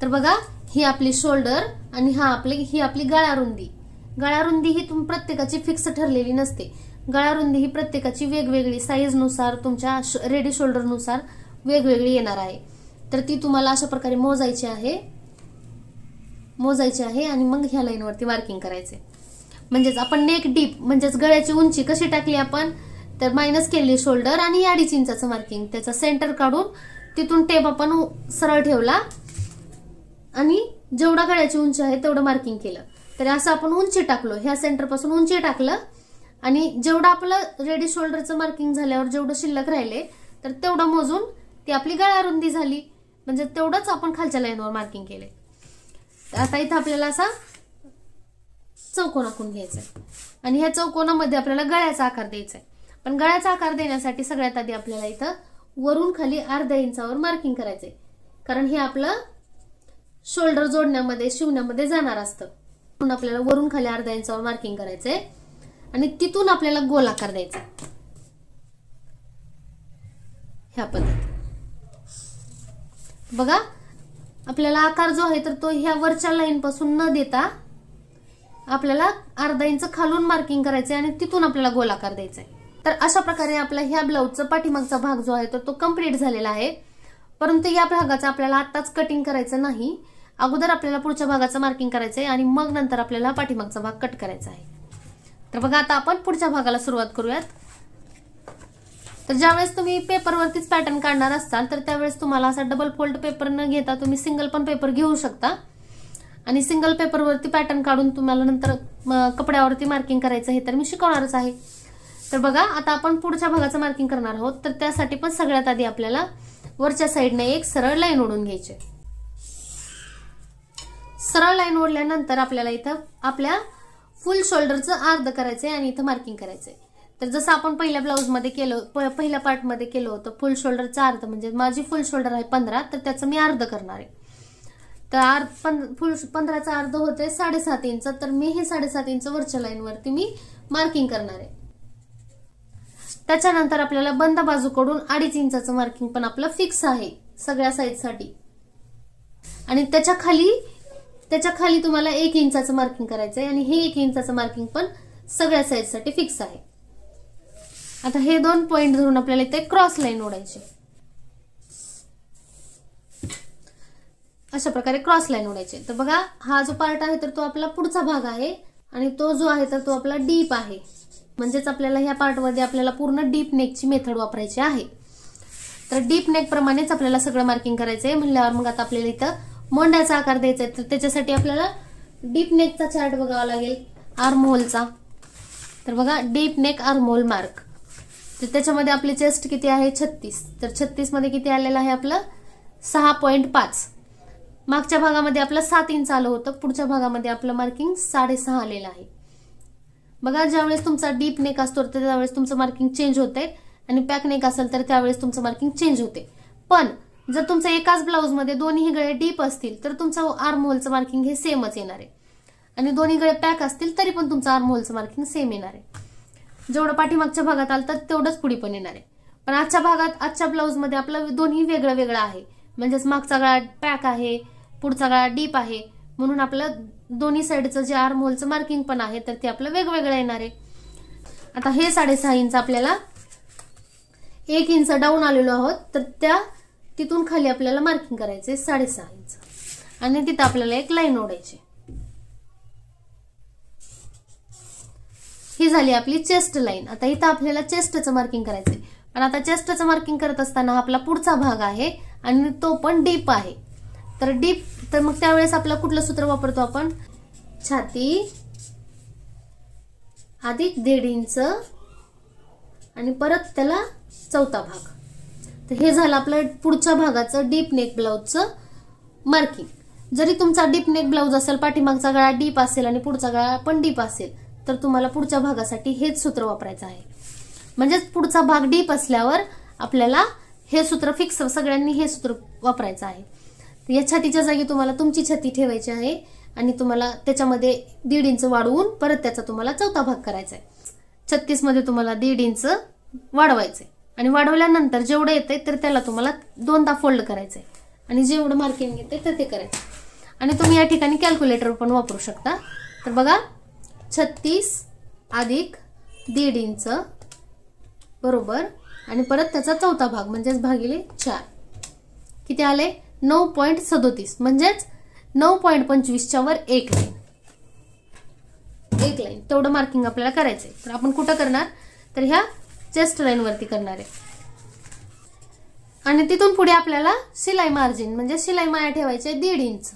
तर बघा ही आपली शोल्डर आणि ही आपली गळारुंदी. गळारुंदी ही प्रत्येकाची फिक्स ठरलेली नसते. गळारुंदी ही प्रत्येकाची वेगवेगळी साईज नुसार तुमच्या रेडी शोल्डर नुसार वेगवेगळी येणार आहे. तर ती तुम्हाला अशा प्रकारे मोजायची आहे आणि मग ह्या लाईनवरती मार्किंग करायचे. म्हणजेच आपण नेक डीप म्हणजेच गळ्याची उंची कशी टाकली आपण, तर मायनस केली शोल्डर आणि 2.5 इंचाचं मार्किंग, त्याचा सेंटर काढून तिथून टेप आपण सरळ ठेवला आणि जेवढा गळ्याची उंची आहे तेवढं मार्किंग केलं. तर असं आपण उंची टाकलो, ह्या सेंटर पासून उंची टाकलं आणि जेवढं आपलं रेडी शोल्डरचं मार्किंग झाल्यावर जेवढं शिल्लक राहिले तर तेवढं मोजून ती आपली गळारुंदी झाली. म्हणजे तेवढंच आपण खालच्या लाईनवर मार्किंग केले. आता इथं आपल्याला असा चौकोन आखून घ्यायचा आहे आणि ह्या चौकोनामध्ये आपल्याला गळ्याचा आकार द्यायचा आहे. पण गळ्याचा आकार देण्यासाठी सगळ्यात आधी आपल्याला इथं वरून खाली अर्ध्या इंचावर मार्किंग करायचंय. कारण हे आपलं शोल्डर जोडण्यामध्ये शिवण्यामध्ये जाणार असतं. म्हणून आपल्याला वरून खाली अर्ध्या इंचावर मार्किंग करायचंय आणि तिथून आपल्याला गोल आकार द्यायचा ह्या पद्धतीने. बघा आपल्याला आकार जो आहे तर तो ह्या वरच्या लाईन पासून न देता आपल्याला अर्धा इंच खालून मार्किंग करायचंय आणि तिथून आपल्याला गोल आकार द्यायचा आहे. तर अशा प्रकारे आपला ह्या ब्लाऊजचा पाठीमागचा भाग जो आहे तर तो कम्प्लीट झालेला आहे. परंतु या भागाचं आपल्याला आताच कटिंग करायचं नाही, अगोदर आपल्याला पुढच्या भागाचं मार्किंग करायचं आहे आणि मग नंतर आपल्याला पाठीमागचा भाग कट करायचा आहे। तर बघा आता आपण पुढच्या भागाला सुरुवात करूयात। तर ज्यावेळेस तुम्ही पेपरवरतीच पॅटर्न काढणार असाल तर त्यावेळेस तुम्हाला असा डबल फोल्ड पेपर न घेता तुम्ही सिंगल पण पेपर घेऊ शकता आणि सिंगल पेपरवरती पॅटर्न काढून तुम्हाला नंतर कपड्यावरती मार्किंग करायचं हे तर मी शिकवणारच आहे। तर बघा आता आपण पुढच्या भागाचं मार्किंग करणार आहोत। तर त्यासाठी पण सगळ्यात आधी आपल्याला वरच्या साईडने एक सरळ लाईन ओढून घ्यायची। सरळ लाईन ओढल्यानंतर आपल्याला इथं आपल्या फुल शोल्डरचं अर्ध करायचंय आणि इथं मार्किंग करायचंय। तर जसं आपण पहिल्या ब्लाउज मध्ये केलं, पहिल्या पार्ट मध्ये केलं होतं फुल शोल्डरचा अर्ध, म्हणजे माझी फुल शोल्डर आहे 15 तर त्याचं मी अर्ध करणार आहे। तर फुल 15चा अर्ध होते 7.5 इंच, तर मी हे 7.5 इंच वरच्या लाईन वरती मी मार्किंग करणार आहे। त्याच्यानंतर आपल्याला बंद बाजूकडून 2.5 इंचाचं मार्किंग पण आपलं फिक्स आहे सगळ्या साईड साठी आणि त्याच्या खाली तुम्हाला 1 इंचाचं मार्किंग करायचंय आणि हे 1 इंचाचं मार्किंग पण सगळ्या साईड साठी फिक्स आहे। आता हे 2 पॉइंट धरून आपल्याला इथे क्रॉस लाईन ओढायची, अशा प्रकारे क्रॉस लाईन ओढायची। तर बघा हा जो पार्ट आहे तर तो आपला पुढचा भाग आहे आणि तो जो आहे तर तो आपला डीप आहे, म्हणजेच आपल्याला ह्या पार्ट मध्ये आपल्याला पूर्ण डीप नेकची मेथड वापरायची आहे। तर डीप नेक प्रमाणेच आपल्याला सगळं मार्किंग करायचंय म्हणल्यावर मग आता आपल्याला इथं मोंड्याचा आकार द्यायचा आहे। तर त्याच्यासाठी आपल्याला डीप नेकचा चार्ट बघावा लागेल, आर्म होलचा। तर बघा deep neck arm hole mark, तर त्याच्यामध्ये आपली चेस्ट किती आहे 36, तर 36 मध्ये किती आलेलं आहे आपलं 6.5। मागच्या भागामध्ये आपलं 7 इंच आलं होतं, पुढच्या भागामध्ये आपलं मार्किंग 6.5 आलेलं आहे। बघा ज्यावेळेस तुमचा डीप नेक असतो तर त्यावेळेस तुमचं मार्किंग चेंज होते आणि पॅक नेक असेल तर त्यावेळेस तुमचं मार्किंग चेंज होते। पण जर तुमचं एकाच ब्लाउज मध्ये दोन्ही गळे डीप असतील तर तुमचं आर्म होलचं मार्किंग हे सेमच येणार आहे आणि दोन्ही गळे पॅक असतील तरी पण तुमचं आर्म होलचं मार्किंग सेम येणार आहे। जेवढं पाठीमागच्या भागात आलं तर तेवढंच पुढे पण येणार आहे। पण आजच्या ब्लाउज मध्ये आपलं दोन्ही वेगळं वेगळं आहे, म्हणजेच मागचा गळा पॅक आहे, पुढचा गळा डीप आहे, म्हणून आपलं दोन्ही साईडचं जे आर्म होलचं मार्किंग पण आहे तर ते आपलं वेगवेगळं येणार आहे। आता हे 6.5 इंच आपल्याला 1 इंच डाऊन आलेलो आहोत, तर तिथून खाली आपल्याला मार्किंग करायचंय 6.5 इंच आणि तिथं आपल्याला एक लाईन ओढायची। ही झाली आपली चेस्ट लाईन। आता इथं आपल्याला चेस्टचं मार्किंग करायचंय, पण आता चेस्टचं मार्किंग करत असताना आपला पुढचा भाग आहे आणि तो पण डीप आहे। तर मग त्यावेळेस आपलं कुठलं सूत्र वापरतो आपण, छाती अधिक 1.5 इंच आणि परत त्याला चौथा भाग। तर हे झालं आपलं पुढच्या भागाचं डीप नेक ब्लाउजचं मार्किंग। जरी तुमचा डीप नेक ब्लाउज असेल, पाठीमागचा गळा डीप असेल आणि पुढचा गळा पण डीप असेल तर तुम्हाला पुढच्या भागासाठी हेच सूत्र वापरायचं आहे। म्हणजेच पुढचा भाग डीप असल्यावर आपल्याला हे सूत्र फिक्स, सगळ्यांनी हे सूत्र वापरायचं आहे। या छातीच्या जागी तुम्हाला तुमची छाती ठेवायची आहे आणि तुम्हाला त्याच्यामध्ये 1.5 इंच वाढवून परत त्याचा तुम्हाला चौथा भाग करायचा आहे। 36 मध्ये तुम्हाला 1.5 इंच वाढवायचंय आणि वाढवल्यानंतर जेवढं येतंय तर त्याला तुम्हाला 2दा फोल्ड करायचंय आणि जेवढं मार्किंग येते तर ते करायचं आणि तुम्ही या ठिकाणी कॅल्क्युलेटर पण वापरू शकता। तर बघा 36 अधिक 1.5 इंच बरोबर आणि परत त्याचा चौथा भाग म्हणजेच भागिले 4 किती आले 9.37, म्हणजेच 9.25 च्या वर एक लाईन तेवढं मार्किंग आपल्याला करायचंय। तर आपण कुठं करणार, तर ह्या चेस्ट लाईन वरती करणार आहे आणि तिथून पुढे आपल्याला शिलाई मार्जिन म्हणजे शिलाई माया ठेवायची 1.5 इंच।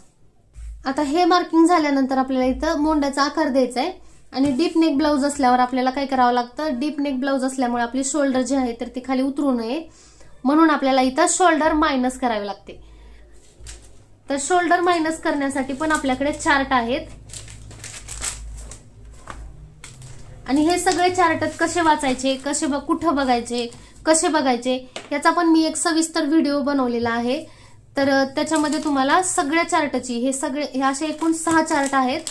आता हे मार्किंग झाल्यानंतर आपल्याला इथं मोंड्याचा आकार द्यायचा आहे आणि डीप नेक ब्लाउज असल्यावर आपल्याला काय करावं लागतं, डीप नेक ब्लाउज असल्यामुळे आपली शोल्डर जे आहे तर ती खाली उतरू नये म्हणून आपल्याला इथं शोल्डर मायनस करावे लागते। तर शोल्डर मायनस करण्यासाठी पण आपल्याकडे चार्ट आहेत आणि हे सगळे चार्ट कसे वाचायचे, कुठं बघायचे, कसे बघायचे याचा पण मी एक सविस्तर व्हिडिओ बनवलेला आहे। तर त्याच्यामध्ये तुम्हाला सगळ्या चार्टची हे असे एकूण 6 चार्ट आहेत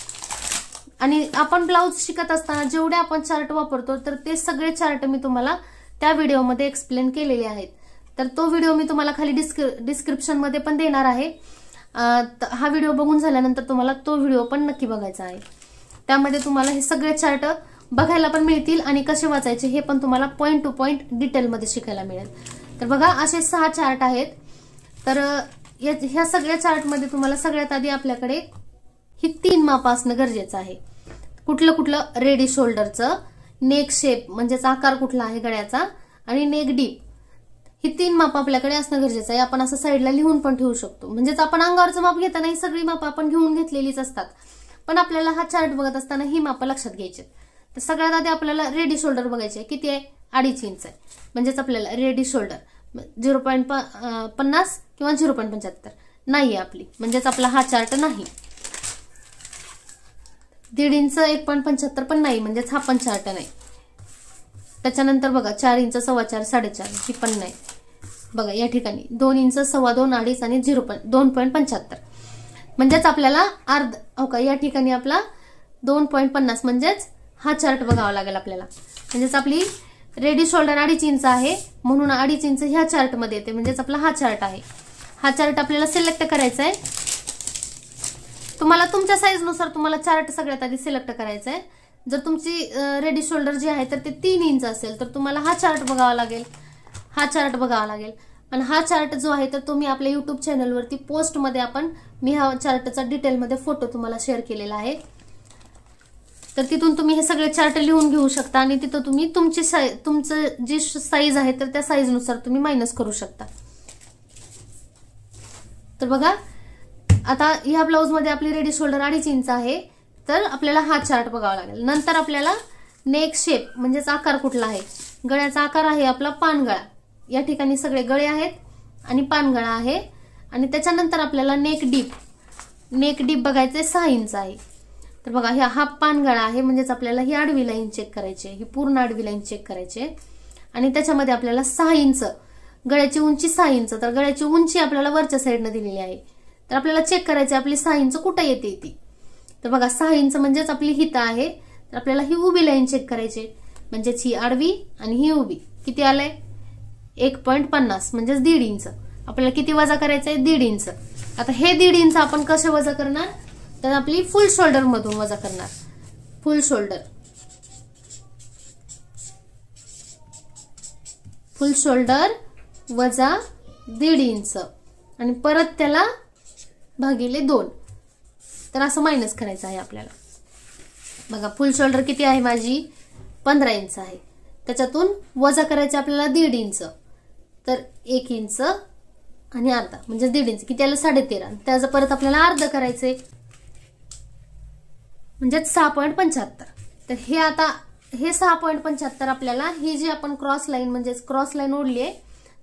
आणि आपण ब्लाउज शिकत असताना जेवढे आपण चार्ट वापरतो तर ते सगळे चार्ट मी तुम्हाला त्या व्हिडिओमध्ये एक्सप्लेन केलेले आहेत। तर तो व्हिडिओ मी तुम्हाला खाली डिस्क्रिप्शन मध्ये पण देणार आहे। हा व्हिडिओ बघून झाल्यानंतर तुम्हाला तो व्हिडिओ पण नक्की बघायचा आहे। त्यामध्ये तुम्हाला हे सगळे चार्ट बघायला पण मिळतील आणि कसे वाचायचे हे पण तुम्हाला पॉइंट टू पॉइंट डिटेल मध्ये शिकायला मिळेल। तर बघा असे 6 चार्ट आहेत। तर ह्या सगळ्या चार्टमध्ये तुम्हाला सगळ्यात आधी आपल्याकडे ही 3 माप असणं गरजेचं आहे. कुठलं रेडी शोल्डरचं, नेक शेप म्हणजेच आकार कुठला आहे गळ्याचा, आणि नेक डीप, ही 3 माप आपल्याकडे असणं गरजेचं आहे. आपण असं साईडला लिहून पण ठेवू शकतो. म्हणजेच आपण अंगावरचं माप घेताना ही सगळी माप आपण घेऊन घेतलेलीच असतात, पण आपल्याला हा चार्ट बघत असताना ही माप लक्षात घ्यायची. तर सगळ्यात आधी आपल्याला रेडी शोल्डर बघायचे. किती आहे? 2.5 इंच आहे. म्हणजेच आपल्याला रेडी शोल्डर 0.50 किंवा 0.75 नाही आहे आपली, म्हणजेच आपला हा चार्ट नाही. 1.5 इंच 1.75 पण नाही, म्हणजेच हा पण चार्ट नाही. त्याच्यानंतर बघा 4 इंच 4.25 4.5 ही पण नाही. बघा या ठिकाणी 2 इंच 2.25 2.5 आणि 2.75 म्हणजेच आपल्याला अर्ध हो का, या ठिकाणी आपला 2.50 म्हणजेच हा चार्ट बघावा लागेल आपल्याला. म्हणजेच आपली रेडी शोल्डर 2.5 इंच आहे, म्हणून 2.5 इंच ह्या चार्ट मध्ये येते. म्हणजेच आपला हा चार्ट आहे. हा चार्ट आपल्याला सिलेक्ट करायचा आहे. तुम्हाला तुमच्या साईज नुसार तुम्हाला चार्ट सगळ्यात आधी सिलेक्ट करायचा आहे. जर तुमची रेडी शोल्डर जे आहे तर ते 3 इंच असेल तर तुम्हाला हा चार्ट बघावा लागेल, हा चार्ट बघावा लागेल. आणि हा चार्ट जो आहे तर तुम्ही आपल्या युट्यूब चॅनलवरती पोस्टमध्ये मी हा चार्टचा डिटेलमध्ये फोटो तुम्हाला शेअर केलेला आहे. तर तिथून तुम्ही हे सगळे चार्ट लिहून घेऊ शकता आणि तिथं तुम्ही तुमचं जी साईज आहे तर त्या साईज नुसार तुम्ही मायनस करू शकता. तर बघा आता ह्या ब्लाउज मध्ये आपली रेडी शोल्डर 2.5 इंच आहे, तर आपल्याला हा चार्ट बघावा लागेल. नंतर आपल्याला नेक शेप म्हणजेच आकार कुठला आहे. गळ्याचा आकार आहे आपला पानगळा. या ठिकाणी सगळे गळे आहेत आणि पानगळा आहे. आणि त्याच्यानंतर आपल्याला नेक डीप बघायचे 6 इंच आहे. तर बघा हा पानगळा आहे, म्हणजेच आपल्याला ही आडवी लाईन चेक करायची आहे, ही पूर्ण आडवी लाईन चेक करायची आहे. आणि त्याच्यामध्ये आपल्याला 6 इंच गळ्याची उंची 6 इंच, तर गळ्याची उंची आपल्याला वरच्या साईडने दिलेली आहे. तर आपल्याला चेक करायची आपली 6 इंच कुठे येते ती. तर बघा 6 इंच म्हणजेच आपली हिता आहे. तर आपल्याला ही उभी लाईन चेक करायची, म्हणजेच ही आडवी आणि ही उभी. किती आलंय? 1.50 म्हणजेच 1.5 इंच. आपल्याला किती वजा करायचंय? 1.5 इंच. आता हे 1.5 इंच आपण कसे वजा करणार? तर आपली फुल शोल्डर मधून वजा करणार. फुल शोल्डर वजा 1.5 इंच आणि परत त्याला भागिले 2. तर असं मायनस करायचं आहे आपल्याला. बघा फुल शोल्डर किती आहे माझी? 15 इंच आहे. त्याच्यातून वजा करायचे आपल्याला 1.5 इंच, तर 1 इंच आणि अर्धा म्हणजे 1.5 इंच. किती आलं? 13.5. त्याचं परत आपल्याला अर्ध करायचंय म्हणजे 6.75. तर हे आता हे 6.75 आपल्याला ही जी आपण क्रॉस लाईन म्हणजेच क्रॉस लाईन ओढली आहे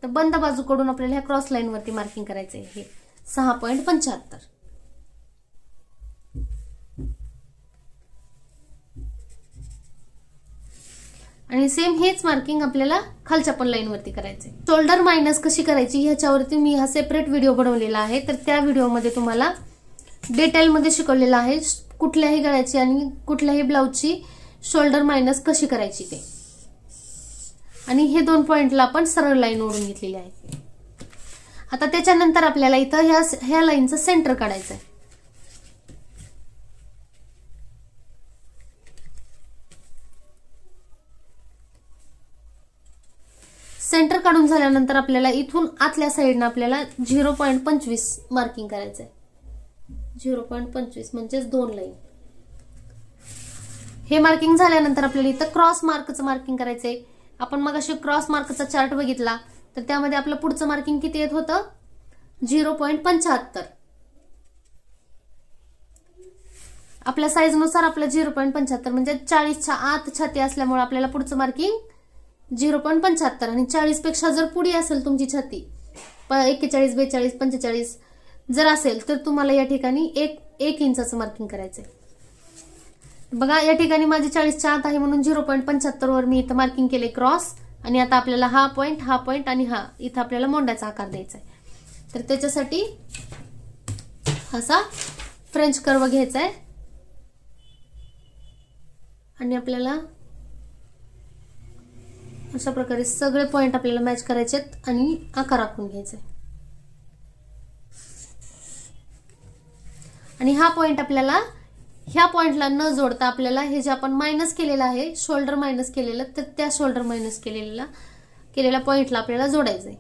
तर बंद बाजूकडून आपल्याला ह्या क्रॉस लाईन वरती मार्किंग करायचंय. हे 6.75. आणि सेम हेच मार्किंग आपल्याला खालच्या पण लाईन वरती करायचंय. शोल्डर मायनस कशी करायची ह्याच्यावरती मी हा सेपरेट व्हिडिओ बनवलेला आहे. तर त्या व्हिडिओमध्ये तुम्हाला डिटेलमध्ये शिकवलेलं आहे कुठल्याही गळ्याची आणि कुठल्याही ब्लाउजची शोल्डर मायनस कशी करायची ते. आणि हे 2 पॉइंटला आपण सरळ लाईन ओढून घेतलेली आहे. आता त्याच्यानंतर आपल्याला इथं ह्या लाईनचं सेंटर काढायचं आहे. सेंटर काढून झाल्यानंतर आपल्याला इथून आतल्या साईडनं आपल्याला 0.25 मार्किंग करायचंय. 0.25 म्हणजेच 2 लाईन. हे मार्किंग झाल्यानंतर आपल्याला इथं क्रॉस मार्कचं मार्किंग करायचंय. आपण मग अशी क्रॉस मार्कचा चार्ट बघितला तर त्यामध्ये आपलं पुढचं मार्किंग किती येत होतं? 0.75. आपल्या साईज नुसार आपलं 0.75 म्हणजे 40च्या आत छाती असल्यामुळे आपल्याला पुढचं मार्किंग 0.75. आणि 40 पेक्षा जर पुढे असेल तुमची छाती 41 42 45 जर असेल तर तुम्हाला या ठिकाणी 1 इंचाचं मार्किंग करायचंय. बघा या ठिकाणी माझी 40च्या आत आहे म्हणून 0.75 वर मी इथं मार्किंग केले क्रॉस. आणि आता आपल्याला हा पॉइंट आणि हा इथं आपल्याला मोंड्याचा आकार द्यायचा आहे. तर त्याच्यासाठी असा फ्रेंच कर्व घ्यायचा आहे आणि आपल्याला अशा प्रकारे सगळे पॉइंट आपल्याला मॅच करायचे आहेत आणि आकार आखून घ्यायचा आहे. आणि हा पॉइंट आपल्याला ह्या पॉइंटला न जोडता आपल्याला हे जे आपण मायनस केलेलं आहे शोल्डर मायनस केलेलं तर त्या शोल्डर मायनस केलेल्या पॉइंटला आपल्याला जोडायचंय.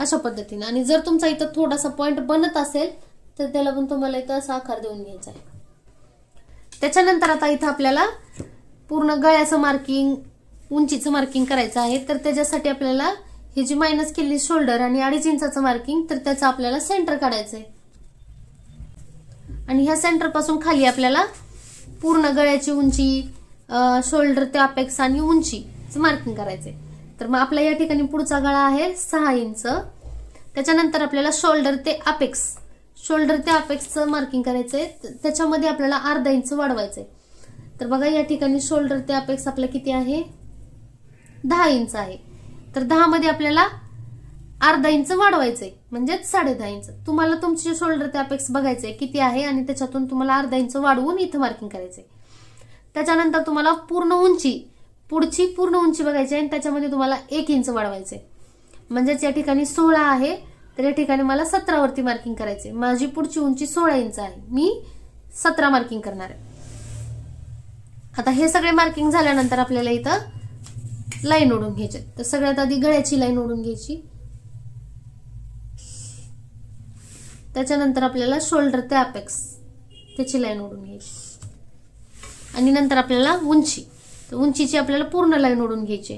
अशा पद्धतीने। आणि जर तुमचा इथं थोडासा पॉइंट बनत असेल तर त्याला पण तुम्हाला इथं असा आकार देऊन घ्यायचा आहे। त्याच्यानंतर आता इथं आपल्याला पूर्ण गळ्याचं मार्किंग, उंचीचं मार्किंग करायचं आहे। तर त्याच्यासाठी आपल्याला हे जी मायनस केलेली शोल्डर आणि 2.5 इंचाचं मार्किंग, तर त्याचं आपल्याला सेंटर काढायचंय। आणि ह्या सेंटर पासून खाली आपल्याला पूर्ण गळ्याची उंची, शोल्डर ते अपेक्स आणि उंचीचं मार्किंग करायचंय। तर मग आपला या ठिकाणी पुढचा गळा आहे 6 इंच। त्याच्यानंतर आपल्याला शोल्डर ते अपेक्सचं मार्किंग करायचंय। त्याच्यामध्ये आपल्याला अर्धा इंच वाढवायचंय। तर बघा या ठिकाणी शोल्डर ते अपेक्स आपलं किती आहे, 10 इंच आहे। तर 10 मध्ये आपल्याला अर्धा इंच वाढवायचंय, म्हणजेच 10.5 इंच। तुम्हाला तुमचे शोल्डर ते अपेक्स बघायचंय किती आहे आणि त्याच्यातून तुम्हाला अर्धा इंच वाढवून इथं मार्किंग करायचंय। त्याच्यानंतर तुम्हाला पुढची पूर्ण उंची बघायची आहे आणि त्याच्यामध्ये तुम्हाला 1 इंच वाढवायचंय, म्हणजेच या ठिकाणी 16 आहे, तर या ठिकाणी मला 17 वरती मार्किंग करायचंय। माझी पुढची उंची 16 इंच आहे, मी 17 मार्किंग करणार आहे। आता हे सगळे मार्किंग झाल्यानंतर आपल्याला इथं लाईन ओढून घ्यायची। तर सगळ्यात आधी गळ्याची लाईन ओढून घ्यायची, त्याच्यानंतर आपल्याला शोल्डर ते अपेक्स त्याची लाईन ओढून घ्यायची आणि नंतर आपल्याला उंचीची आपल्याला पूर्ण लाईन ओढून घ्यायची।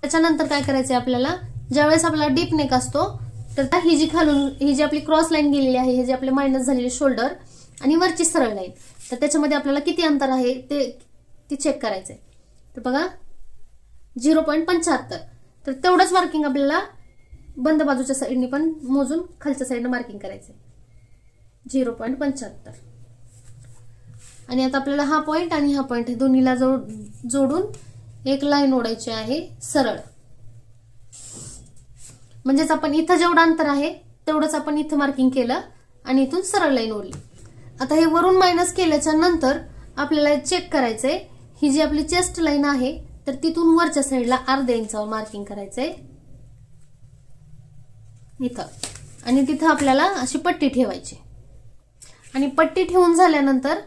त्याच्यानंतर काय करायचंय आपल्याला, ज्यावेळेस आपला डीप नेक असतो तर ही जी आपली क्रॉस लाईन गेलेली आहे, हे जे आपले मायनस झालेले शोल्डर आणि वरची सरळ लाईन, तर त्याच्यामध्ये आपल्याला किती अंतर आहे ते चेक करायचंय। तर बघा 0.75, तर तेवढंच मार्किंग आपल्याला बंद बाजूच्या साईडने पण मोजून खालच्या साईडने मार्किंग करायचंय 0.75। आणि आता आपल्याला हा पॉइंट आणि हा पॉइंट हे दोन्हीला जोडून एक लाईन ओढायची आहे सरळ, म्हणजेच आपण इथं जेवढं अंतर आहे तेवढंच आपण इथं मार्किंग केलं आणि इथून सरळ लाईन ओढली। आता हे वरून मायनस केल्याच्या नंतर आपल्याला चेक करायचंय, ही जी आपली चेस्ट लाईन आहे तर तिथून वरच्या साईडला अर्ध्या इंचावर मार्किंग करायचंय इथं, आणि तिथं आपल्याला अशी पट्टी ठेवायची। आणि पट्टी ठेवून झाल्यानंतर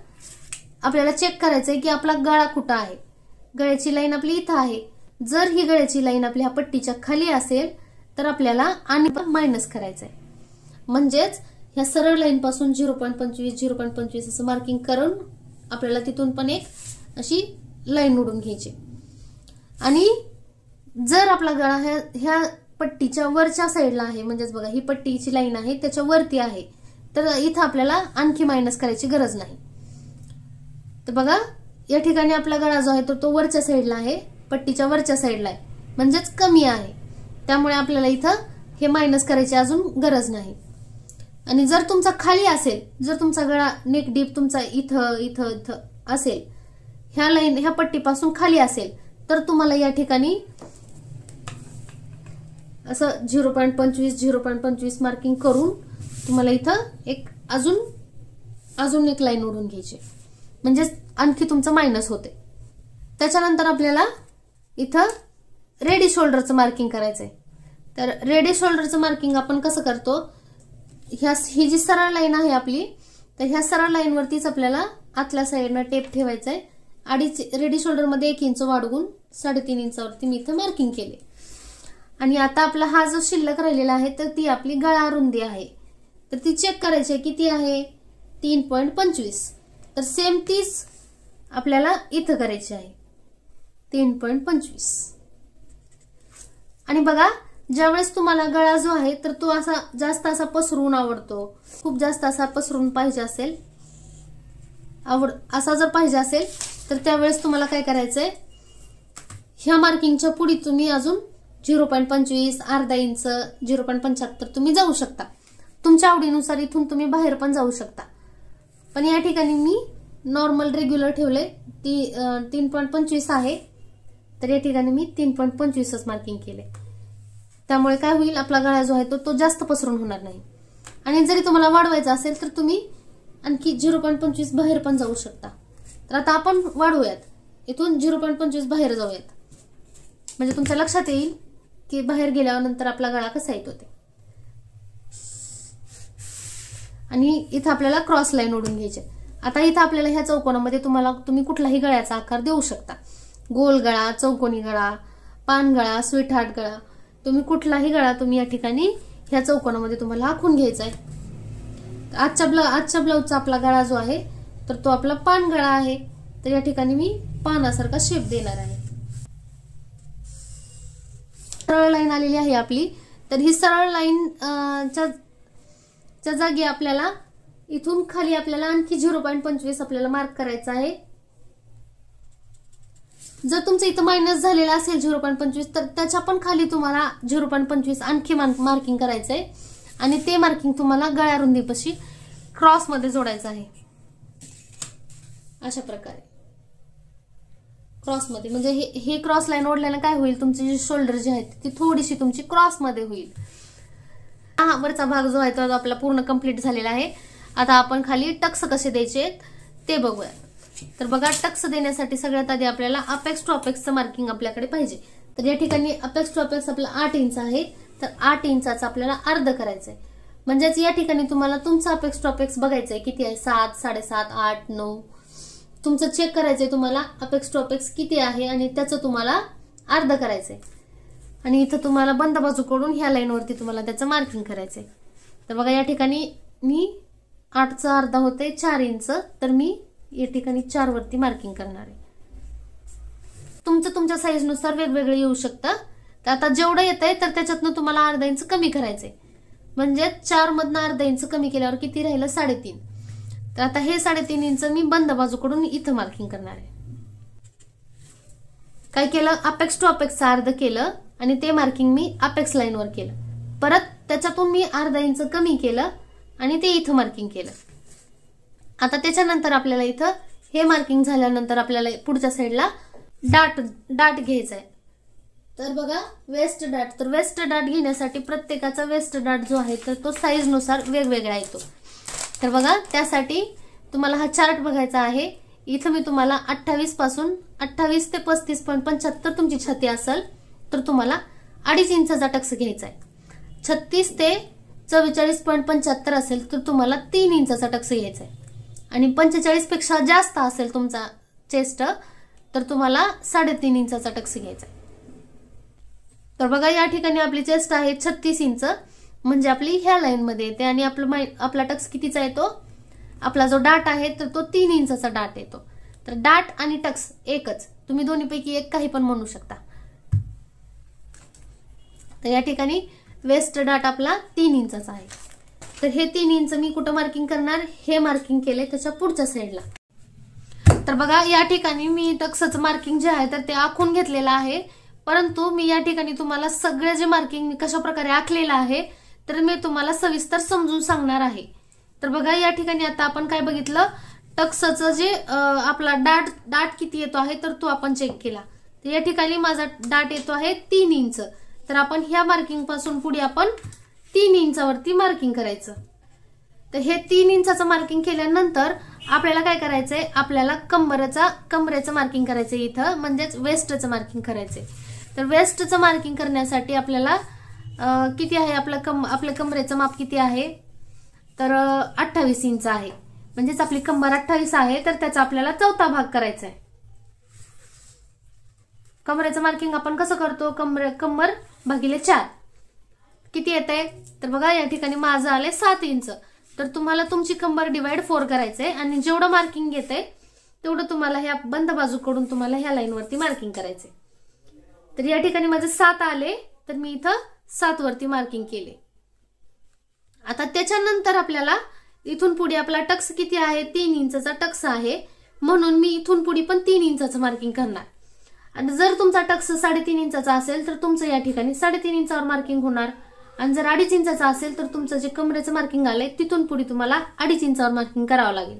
आपल्याला चेक करायचंय की आपला गळा कुठं आहे। गळ्याची लाईन आपली इथं आहे, जर ही गळ्याची लाईन आपल्या ह्या पट्टीच्या खाली असेल तर आपल्याला आणि मायनस करायचंय, म्हणजेच ह्या सरळ लाईन पासून 0.25 असं मार्किंग करून आपल्याला तिथून पण एक अशी लाईन ओढून घ्यायची। आणि जर आपला गळा ह्या पट्टीच्या वरच्या साईडला आहे, म्हणजेच बघा ही पट्टीची लाईन आहे त्याच्या वरती आहे, तर इथं आपल्याला आणखी मायनस करायची गरज नाही। तर बघा या ठिकाणी आपला गळा जो आहे तो वरच्या साईडला आहे, पट्टीच्या वरच्या साईडला आहे, म्हणजेच कमी आहे, त्यामुळे आपल्याला इथं हे मायनस करायची अजून गरज नाही। आणि जर तुमचा खाली असेल, जर तुमचा गळा नेक डीप तुमचा इथं इथं इथं असेल, ह्या पट्टीपासून खाली असेल, तर तुम्हाला या ठिकाणी असं 0.25 मार्किंग करून तुम्हाला इथं एक अजून एक लाईन ओढून घ्यायची, म्हणजे आणखी तुमचं मायनस होते। त्याच्यानंतर आपल्याला इथं रेडी शोल्डरचं मार्किंग करायचंय। तर रेडी शोल्डरचं मार्किंग आपण कसं करतो, ही जी सरळ लाईन आहे आपली, तर ह्या सरळ लाईन वरतीच आपल्याला आतल्या साईडनं टेप ठेवायचंय। रेडी शोल्डर मध्ये 1 इंच वाढवून 3.5 इंचावरती मी इथं मार्किंग केले। आणि आता आपला हा जो शिल्लक राहिलेला आहे तर ती आपली गळा रुंदी आहे, तर ती चेक करायची आहे किती आहे, 3.25। तर सेम तीच आपल्याला इथं करायची आहे 3.25। आणि बघा ज्यावेळेस तुम्हाला गळा जो आहे तर तो असा जास्त असा पसरून आवडतो, खूप जास्त असा पसरून पाहिजे असेल, असा जर पाहिजे असेल तर त्यावेळेस तुम्हाला काय करायचंय, ह्या मार्किंगच्या पुढे तुम्ही अजून 0.25, अर्धा इंच, 0.75 तुम्ही जाऊ शकता। तुमच्या आवडीनुसार इथून तुम्ही बाहेर पण जाऊ शकता, पण या ठिकाणी मी नॉर्मल रेग्युलर ठेवले 3.25 आहे, तर या ठिकाणी मी 3.25च मार्किंग केले। त्यामुळे काय होईल, आपला गळा जो आहे तो जास्त पसरून होणार नाही। आणि जरी तुम्हाला वाढवायचा असेल तर तुम्ही आणखी 0.25 बाहेर पण जाऊ शकता। तर आता आपण वाढवूयात, इथून 0.25 बाहेर जाऊयात, म्हणजे तुमच्या लक्षात येईल की बाहेर गेल्यानंतर आपला गळा कसा येतो ते। आणि इथं आपल्याला क्रॉस लाईन ओढून घ्यायची। आता इथं आपल्याला ह्या चौकोनामध्ये तुम्ही कुठलाही गळ्याचा आकार देऊ शकता, गोल गळा, चौकोनी गळा, पान गळा, स्वीट हार्ट गळा, तुम्ही कुठलाही गळा तुम्ही या ठिकाणी ह्या चौकोनामध्ये तुम्हाला आखून घ्यायचा आहे। आजच्या ब्लाऊजचा आपला गळा जो आहे तर तो आपला पान गळा आहे, तर या ठिकाणी मी पानासारखा शेप देणार आहे। सरळ लाईन आलेली आहे आपली, तर ही सरळ लाईन च्या जागी आपल्याला इथून खाली आपल्याला आणखी 0.25 आपल्याला मार्क करायचा आहे। जर तुमचं इथं मायनस झालेला असेल 0.25 तर त्याच्या पण खाली तुम्हाला 0.25 आणखी मार्किंग करायचं आहे आणि ते मार्किंग तुम्हाला गळ्या रुंदीपाशी क्रॉस मध्ये जोडायचं आहे। अशा प्रकारे क्रॉस मध्ये, म्हणजे हे क्रॉस लाईन ओढल्याने काय होईल, तुमची जी शोल्डर जी आहेत ती थोडीशी तुमची क्रॉस मध्ये होईल। हा वरचा भाग जो आहे तो आपला पूर्ण कंप्लीट झालेला आहे। आता आपण खाली टक्स कसे द्यायचे ते बघूया। तर बघा, टक्स देण्यासाठी सगळ्यात आधी आपल्याला अपेक्स टू अपेक्सचं मार्किंग आपल्याकडे पाहिजे। तर या ठिकाणी अपेक्स टू अपेक्स आपला 8 इंच आहे, तर 8 इंचाचं आपल्याला अर्ध करायचंय। म्हणजेच या ठिकाणी तुम्हाला तुमचं अपेक्स टू अपेक्स बघायचंय किती आहे, 7, 7.5, 8, 9 तुमचं चेक करायचंय तुम्हाला अपेक्स टू अपेक्स किती आहे आणि त्याचं तुम्हाला अर्ध करायचंय आणि इथं तुम्हाला बंद बाजूकडून ह्या लाईनवरती तुम्हाला त्याचं मार्किंग करायचंय। तर बघा, या ठिकाणी मी 8चा अर्धा होते 4 इंच, तर मी या ठिकाणी 4 वरती मार्किंग करणार आहे। तुमच्या साईज नुसार वेगवेगळे येऊ शकतं। तर आता जेवढं येतंय तर त्याच्यातनं तुम्हाला अर्धा इंच कमी करायचंय, म्हणजे 4 मधनं अर्धा इंच कमी केल्यावर किती राहिलं, 3.5। तर आता हे 3.5 इंच मी बंद बाजूकडून इथं मार्किंग करणार आहे। काय केलं, अपेक्स टू अपेक्सचं अर्ध केलं आणि ते मार्किंग मी अपेक्स लाईनवर केलं, परत त्याच्यातून मी अर्धा इंच कमी केलं आणि ते इथं मार्किंग केलं। आता त्याच्यानंतर आपल्याला इथं हे मार्किंग झाल्यानंतर आपल्याला पुढच्या साईडला डाट घ्यायचा आहे। तर बघा, वेस्ट डाट, तर वेस्ट डाट घेण्यासाठी प्रत्येकाचा वेस्ट डाट जो आहे तर तो साईज नुसार वेगवेगळा येतो। तर बघा, त्यासाठी तुम्हाला हा चार्ट बघायचा आहे। इथं मी तुम्हाला 28 पासून 28 ते 35.75 तुमची छाती असेल तर तुम्हाला 2.5 इंचाचा टक्स घ्यायचा आहे। 36 ते 44.75 असेल तर तुम्हाला 3 इंचाचा टक्स घ्यायचा आहे आणि 45 पेक्षा जास्त असेल तुमचा चेस्ट तर तुम्हाला 3.5 इंचाचा टक्स घ्यायचा आहे। तर बघा, या ठिकाणी आपली चेस्ट आहे 36 इंच, म्हणजे आपली ह्या लाईन मध्ये येते आणि आपला टक्स कितीचा येतो, आपला जो डाट आहे तर तो 3 इंचाचा डाट येतो। तर डाट आणि टक्स एकच, तुम्ही दोन्हीपैकी एक काही पण म्हणू शकता। तर या ठिकाणी वेस्ट डाट आपला 3 इंचाचा आहे, तर हे 3 इंच मी कुठं मार्किंग करणार, हे मार्किंग केले त्याच्या पुढच्या साईडला। तर बघा, या ठिकाणी मी टक्सचं मार्किंग जे आहे तर ते आखून घेतलेलं आहे, परंतु मी या ठिकाणी तुम्हाला सगळे जे मार्किंग मी कशा प्रकारे आखलेलं आहे तर मी तुम्हाला सविस्तर समजून सांगणार आहे। तर बघा, या ठिकाणी आता आपण काय बघितलं, टक्सचं जे आपला डाट किती येतो आहे तर तो आपण चेक केला। तर या ठिकाणी माझा डाट येतो आहे 3 इंच, तर आपण ह्या मार्किंग पासून पुढे आपण 3 इंचावरती मार्किंग करायचं। तर हे 3 इंचाचं मार्किंग केल्यानंतर आपल्याला काय करायचंय, आपल्याला कमरेचं मार्किंग करायचंय इथं, म्हणजेच वेस्टचं मार्किंग करायचंय। तर वेस्टचं मार्किंग करण्यासाठी आपल्याला किती आहे, आपल्या कमरेचं माप किती आहे तर 28 इंच आहे, म्हणजेच आपली कंबर 28 आहे, तर त्याचा आपल्याला 4था भाग करायचा आहे। कमरेचं मार्किंग आपण कसं करतो, कंबर भागिले 4 किती येते, तर बघा या ठिकाणी माझं आलंय 7 इंच, तर तुम्हाला तुमची कंबर डिवाइड 4 करायचंय आणि जेवढं मार्किंग येते तेवढं तुम्हाला ह्या बंद बाजूकडून तुम्हाला ह्या लाईनवरती मार्किंग करायचंय। तर या ठिकाणी माझे 7 आले, तर मी इथं 7 वरती मार्किंग केले। आता त्याच्यानंतर आपल्याला इथून पुढे आपला टक्स किती आहे, 3 इंचाचा टक्स आहे, म्हणून मी इथून पुढे पण 3 इंचाचं मार्किंग करणार। आणि जर तुमचा टक्स 3.5 इंचाचा असेल तर तुमचं या ठिकाणी 3.5 इंचावर मार्किंग होणार, आणि जर 2.5 इंचाचा असेल तर तुमचं जे कमरेचं मार्किंग आलंय तिथून पुढे तुम्हाला 2.5 इंचावर मार्किंग करावं लागेल।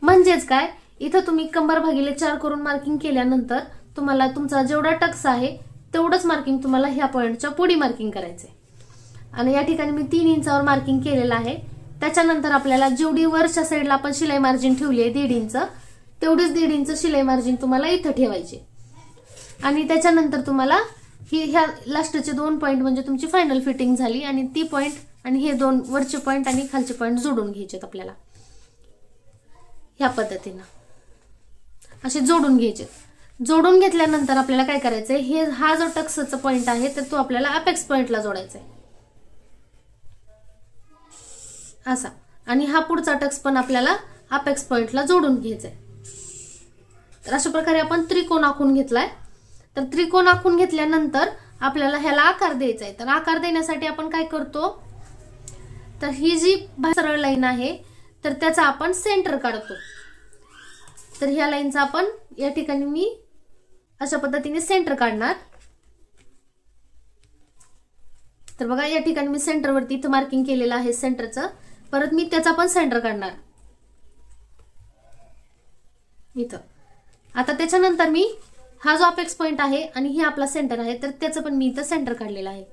म्हणजेच काय, इथं तुम्ही कंबर भागिले 4 करून मार्किंग केल्यानंतर तुम्हाला तुमचा जेवढा टक्स आहे तेवढंच मार्किंग तुम्हाला ह्या पॉइंटच्या पुढे मार्किंग करायचंय। आणि या ठिकाणी मी 3 इंचावर मार्किंग केलेलं आहे। त्याच्यानंतर आपल्याला जेवढी वरच्या साईडला आपण शिलाई मार्जिन ठेवली आहे 1.5 इंच, तेवढीच 1.5 इंच शिलाई मार्जिन तुम्हाला इथं ठेवायची आणि त्याच्यानंतर तुम्हाला ह्या लास्टचे 2 पॉइंट म्हणजे तुमची फायनल फिटिंग झाली आणि ती पॉइंट आणि हे 2 वरचे पॉइंट आणि खालचे पॉइंट जोडून घ्यायचे आपल्याला ह्या पद्धतीनं असे जोडून घ्यायचे। जोडून घेतल्यानंतर आपल्याला काय करायचंय, हा जो टक्सचा पॉइंट आहे तर तो आपल्याला अपेक्स पॉइंटला जोडायचा आहे असा, आणि हा पुढचा टक्स पण आपल्याला अपेक्स पॉइंटला जोडून घ्यायचा आहे. तर अशा प्रकारे आपण त्रिकोण आखून घेतलाय. तर त्रिकोण आखून घेतल्यानंतर आपल्याला ह्याला आकार द्यायचा आहे. तर आकार देण्यासाठी आपण काय करतो, तर ही जी सरळ लाईन आहे तर त्याचा आपण सेंटर काढतो. तर ह्या लाईनचा आपण या ठिकाणी मी अशा पद्धतीने सेंटर काढणार. तर बघा या ठिकाणी मी सेंटरवरती इथं मार्किंग केलेलं आहे सेंटरचं. परत मी त्याचा पण सेंटर काढणार इथं. आता त्याच्यानंतर मी हा जो अपेक्स पॉइंट आहे आणि हे आपला सेंटर आहे तर त्याचं पण मी इथं सेंटर काढलेलं आहे.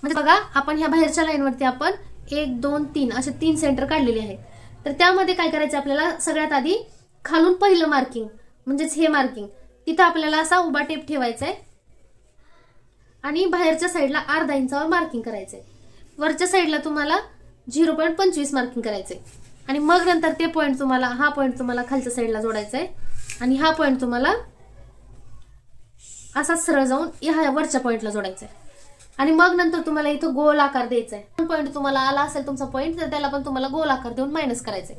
म्हणजे बघा आपण ह्या बाहेरच्या लाईनवरती आपण 1 2 3 असे 3 सेंटर काढलेले आहेत. तर त्यामध्ये काय करायचं आपल्याला, सगळ्यात आधी खालून पहिलं मार्किंग म्हणजेच हे मार्किंग तिथं आपल्याला असा उभा टेप ठेवायचा आहे आणि बाहेरच्या साईडला अर्धा इंचावर मार्किंग करायचंय. वरच्या साईडला तुम्हाला 0.25 मार्किंग करायचंय आणि मग नंतर ते पॉइंट तुम्हाला, हा पॉइंट तुम्हाला खालच्या साईडला जोडायचा आहे आणि हा पॉइंट तुम्हाला असा सरळ जाऊन ह्या वरच्या पॉइंटला जोडायचा आहे आणि मग नंतर तुम्हाला इथं गोल आकार द्यायचा आहे. पॉइंट तुम्हाला आला असेल तुमचा पॉइंट तर त्याला पण तुम्हाला गोल आकार देऊन मायनस करायचंय.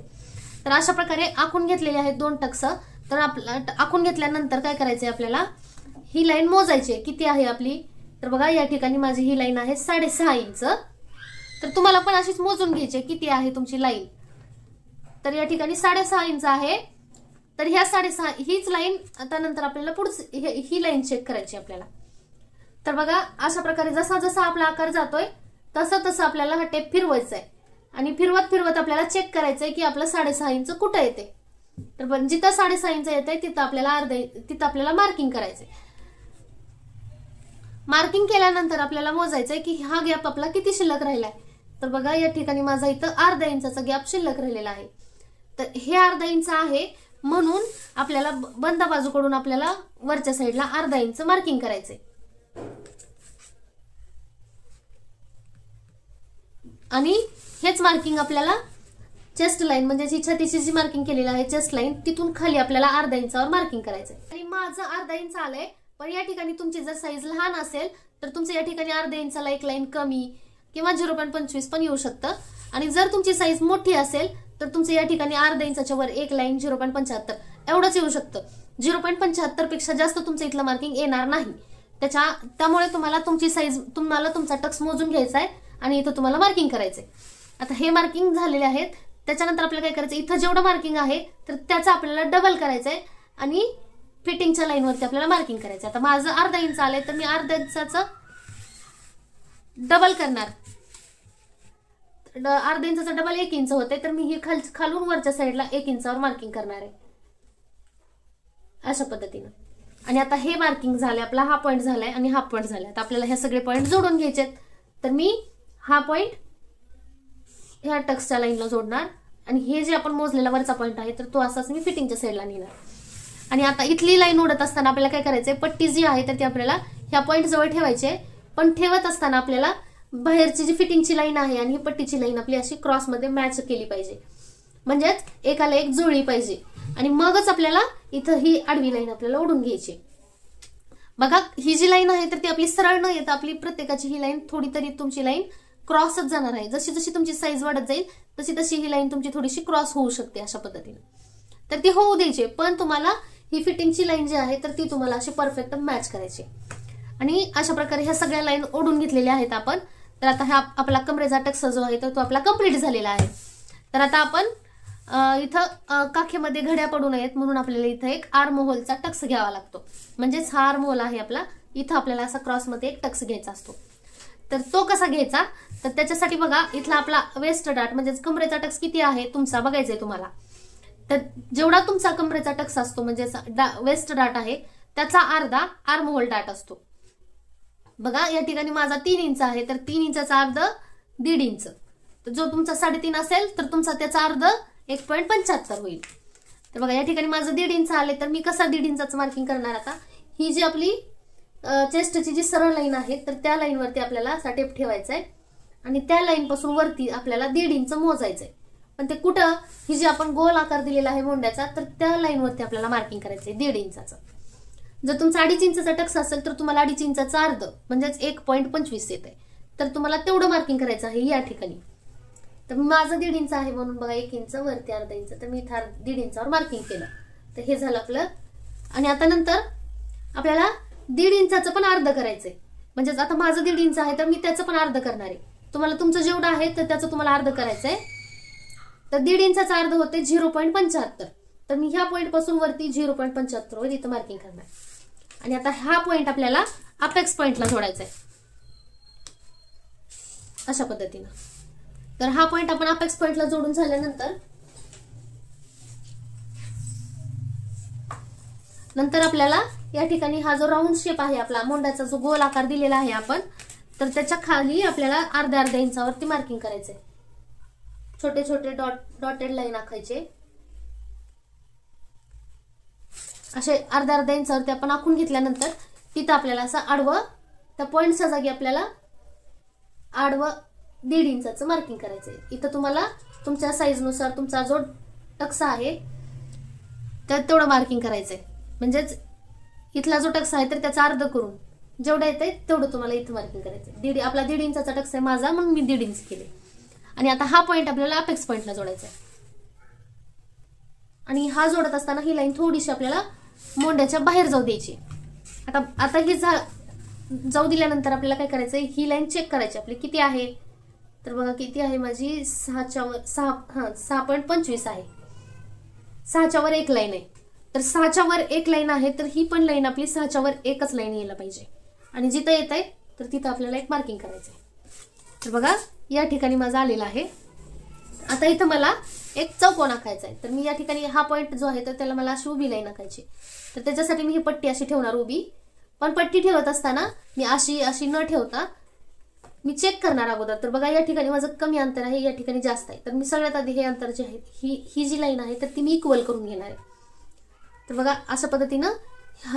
तर अशा प्रकारे आखून घेतलेले आहेत 2 टक्स. तर आखून घेतल्यानंतर काय करायचंय आपल्याला, ही लाईन मोजायची किती आहे आपली. तर बघा या ठिकाणी माझी ही लाईन आहे 6.5 इंच. तर तुम्हाला पण अशीच मोजून घ्यायची किती आहे तुमची लाईन. तर या ठिकाणी 6.5 इंच आहे. तर ह्या 6.5 हीच लाईन आता नंतर आपल्याला पुढची ही लाईन चेक करायची आपल्याला. तर बघा अशा प्रकारे जसा जसा आपला आकार जातोय तसं तसं आपल्याला हा टेप फिरवायचा आहे आणि फिरवत फिरवत आपल्याला चेक करायचंय की आपलं 6.5 इंच कुठं येते. तर पण जिथं 6.5 इंच येते तिथं आपल्याला मार्किंग करायचंय. मार्किंग केल्यानंतर आपल्याला मोजायचंय की हा गॅप आपला किती शिल्लक राहिलाय. तर बघा या ठिकाणी माझा इथं अर्धा इंचाचा गॅप शिल्लक राहिलेला आहे. तर हे अर्धा इंच आहे म्हणून आपल्याला बंद बाजूकडून आपल्याला वरच्या साईडला अर्धा इंच मार्किंग करायचंय. आणि हेच मार्किंग आपल्याला चेस्ट लाईन म्हणजे जी छातीची जी मार्किंग केलेली आहे चेस्ट लाईन तिथून खाली आपल्याला अर्धा इंचावर मार्किंग करायचंय. आणि माझं अर्धा इंच आलंय, पण या ठिकाणी तुमची जर साईज लहान असेल तर तुमचं या ठिकाणी अर्धा इंचाला एक लाईन कमी किंवा 0.25 पण येऊ शकतं. आणि जर तुमची साईज मोठी असेल तर तुमचं या ठिकाणी अर्धा इंचाच्या वर एक लाईन 0.75 एवढंच येऊ शकतं. 0.75 पेक्षा जास्त तुमचं इथलं मार्किंग येणार नाही. त्यामुळे तुम्हाला तुमची साईज, तुम्हाला तुमचा टक्स मोजून घ्यायचा आहे आणि इथं तुम्हाला मार्किंग करायचंय. आता हे मार्किंग झालेले आहेत. त्याच्यानंतर आपल्याला काय करायचं, इथं जेवढं मार्किंग आहे तर त्याचं आपल्याला डबल करायचंय आणि फिटिंगच्या लाईनवरती आपल्याला मार्किंग करायचं. आता माझं अर्धा इंच आलंय तर मी अर्धा इंचाचं डबल करणार. अर्धा इंचाचं डबल 1 इंच होते तर मी ही खालून वरच्या साईडला 1 इंचावर मार्किंग करणार आहे अशा पद्धतीनं. आणि आता हे मार्किंग झालंय, आपला हा पॉइंट झालाय आणि हा पॉइंट झालाय. आता आपल्याला हे सगळे पॉइंट जोडून घ्यायचे. तर मी हा पॉइंट ह्या टक्सच्या लाईनला जोडणार आणि हे जे आपण मोजलेला वरचा पॉइंट आहे तर तो असाच मी फिटिंगच्या साईडला नेणार. आणि आता इथली लाईन ओढत असताना आपल्याला काय करायचंय, पट्टी जी आहे तर ती आपल्याला ह्या पॉइंट जवळ ठेवायची आहे. पण ठेवत असताना आपल्याला बाहेरची जी फिटिंगची लाईन आहे आणि ही पट्टीची लाईन आपली अशी क्रॉस मध्ये मॅच केली पाहिजे, म्हणजेच एकाला एक जुळली पाहिजे. आणि मगच आपल्याला इथं ही आडवी लाईन आपल्याला ओढून घ्यायची. बघा ही जी लाईन आहे तर ती आपली सरळ न येता आपली प्रत्येकाची ही लाईन थोडी तरी तुमची लाईन क्रॉसच जाणार आहे. जशी जशी तुमची साईज वाढत जाईल तशी तशी ही लाईन तुमची थोडीशी क्रॉस होऊ शकते अशा पद्धतीने. तर ती होऊ द्यायची, पण तुम्हाला ही फिटिंगची लाईन जी आहे तर ती तुम्हाला अशी परफेक्ट मॅच करायची. आणि अशा प्रकारे ह्या सगळ्या लाईन ओढून घेतलेल्या आहेत आपण. तर आता हा आपला कमरेचा टक्स जो आहे तो आपला कम्प्लीट झालेला आहे. तर आता आपण इथं काखेमध्ये घड्या पडू नयेत म्हणून आपल्याला इथं एक आर्म होलचा टक्स घ्यावा लागतो. म्हणजेच हा आर्म होल आहे आपला, इथं आपल्याला असा क्रॉसमध्ये एक टक्स घ्यायचा असतो. तर तो कसा घ्यायचा, तर त्याच्यासाठी बघा इथला आपला वेस्ट डाट म्हणजेच कमरेचा टक्स किती आहे तुमचा बघायचंय तुम्हाला. तर जेवढा तुमचा कमरेचा टक्स असतो म्हणजे वेस्ट डाट आहे त्याचा अर्धा आर्म होल डाट असतो. बघा या ठिकाणी माझा 3 इंच आहे तर 3 इंचाचा अर्ध 1.5 इंच. तर जो तुमचा 3.5 असेल तर तुमचा त्याचा अर्ध 1.75 होईल. तर बघा या ठिकाणी माझं 1.5 इंच आले तर मी कसा 1.5 इंचाचं मार्किंग करणार. आता ही जी आपली चेस्टची जी सरळ लाईन आहे तर त्या लाईनवरती आपल्याला असा टेप ठेवायचा आहे आणि त्या लाईन पासून वरती आपल्याला 1.5 इंच मोजायचंय. पण ते कुठं, ही जी आपण गोल आकार दिलेला आहे मोंड्याचा, तर त्या लाईनवरती आपल्याला मार्किंग करायचं आहे 1.5 इंचाचं. जर तुमचा 2.5 इंचाचा टक्स असेल तर तुम्हाला 2.5 इंचाचा अर्ध म्हणजेच 1.25 येते, तर तुम्हाला तेवढं मार्किंग करायचं आहे या ठिकाणी. तर माझं 1.5 इंच आहे म्हणून बघा 1 इंच वरती अर्धा इंच, तर मी इथं 1.5 इंचावर मार्किंग केलं. तर हे झालं आपलं. आणि आता नंतर आपल्याला 1.5 इंचाचं पण अर्ध करायचंय. म्हणजेच आता माझं 1.5 इंच आहे तर मी त्याचं पण अर्ध करणार आहे. तुम्हाला तुमचं जेवढं आहे तर त्याचं तुम्हाला अर्ध करायचंय. तर 1.5 इंचाचा अर्ध होते 0.75. तर मी ह्या पॉईंट पासून वरती 0.75 वर इथं मार्किंग करणार. आणि आता हा पॉईंट आपल्याला अपेक्स पॉईंटला जोडायचा आहे अशा पद्धतीनं. तर हा पॉईंट आपण अपेक्स पॉईंटला जोडून झाल्यानंतर आपल्याला या ठिकाणी हा जो राऊंड शेप आहे आपला मोंडाचा जो गोल आकार दिलेला आहे आपण, तर त्याच्या खाली आपल्याला अर्ध्या इंचावरती मार्किंग करायचंय. छोटे छोटे डॉटेड लाईन आखायचे. असे अर्ध्या इंचावरती आपण आखून घेतल्यानंतर तिथं आपल्याला असं आडवं त्या पॉईंटच्या जागी आपल्याला आडवं 1.5 इंचाचं मार्किंग करायचंय. इथं तुम्हाला तुमच्या साईजनुसार तुमचा जो टक्सा आहे तर तेवढं मार्किंग करायचंय. म्हणजेच इथला जो टक्स आहे तर त्याचा अर्ध करून जेवढं येतंय तेवढं तुम्हाला इथं मार्किंग करायचंय. आपला 1.5 इंचाचा टक्स आहे माझा म्हणून मी 1.5 इंच केले. आणि आता हा पॉईंट आपल्याला अपेक्स पॉईंटला जोडायचा आहे. आणि हा जोडत असताना ही लाईन थोडीशी आपल्याला मोंड्याच्या बाहेर जाऊ द्यायची. आता ही जाऊ दिल्यानंतर आपल्याला काय करायचंय, ही लाईन चेक करायची आपली किती आहे. तर बघा किती आहे माझी 6.25 आहे. 6च्या वर एक लाईन आहे. तर 6च्या वर एक लाईन आहे तर ही पण लाईन आपली 6च्या वर एकच लाईन यायला पाहिजे. आणि जिथं येत आहे तर तिथं आपल्याला एक मार्किंग करायचंय. तर बघा या ठिकाणी माझा आलेला आहे. आता इथं मला एक चौकोन आखायचा आहे. तर मी या ठिकाणी हा पॉईंट जो आहे तर त्याला मला अशी उभी लाईन आखायची. तर त्याच्यासाठी मी ही पट्टी अशी ठेवणार उभी. पण पट्टी ठेवत असताना मी अशी न ठेवता मी चेक करणार अगोदर. तर बघा या ठिकाणी माझं कमी अंतर आहे, या ठिकाणी जास्त आहे. तर मी सगळ्यात आधी हे अंतर जे आहे ही जी लाईन आहे तर ती मी इक्वल करून घेणार आहे. तर बघा अशा पद्धतीनं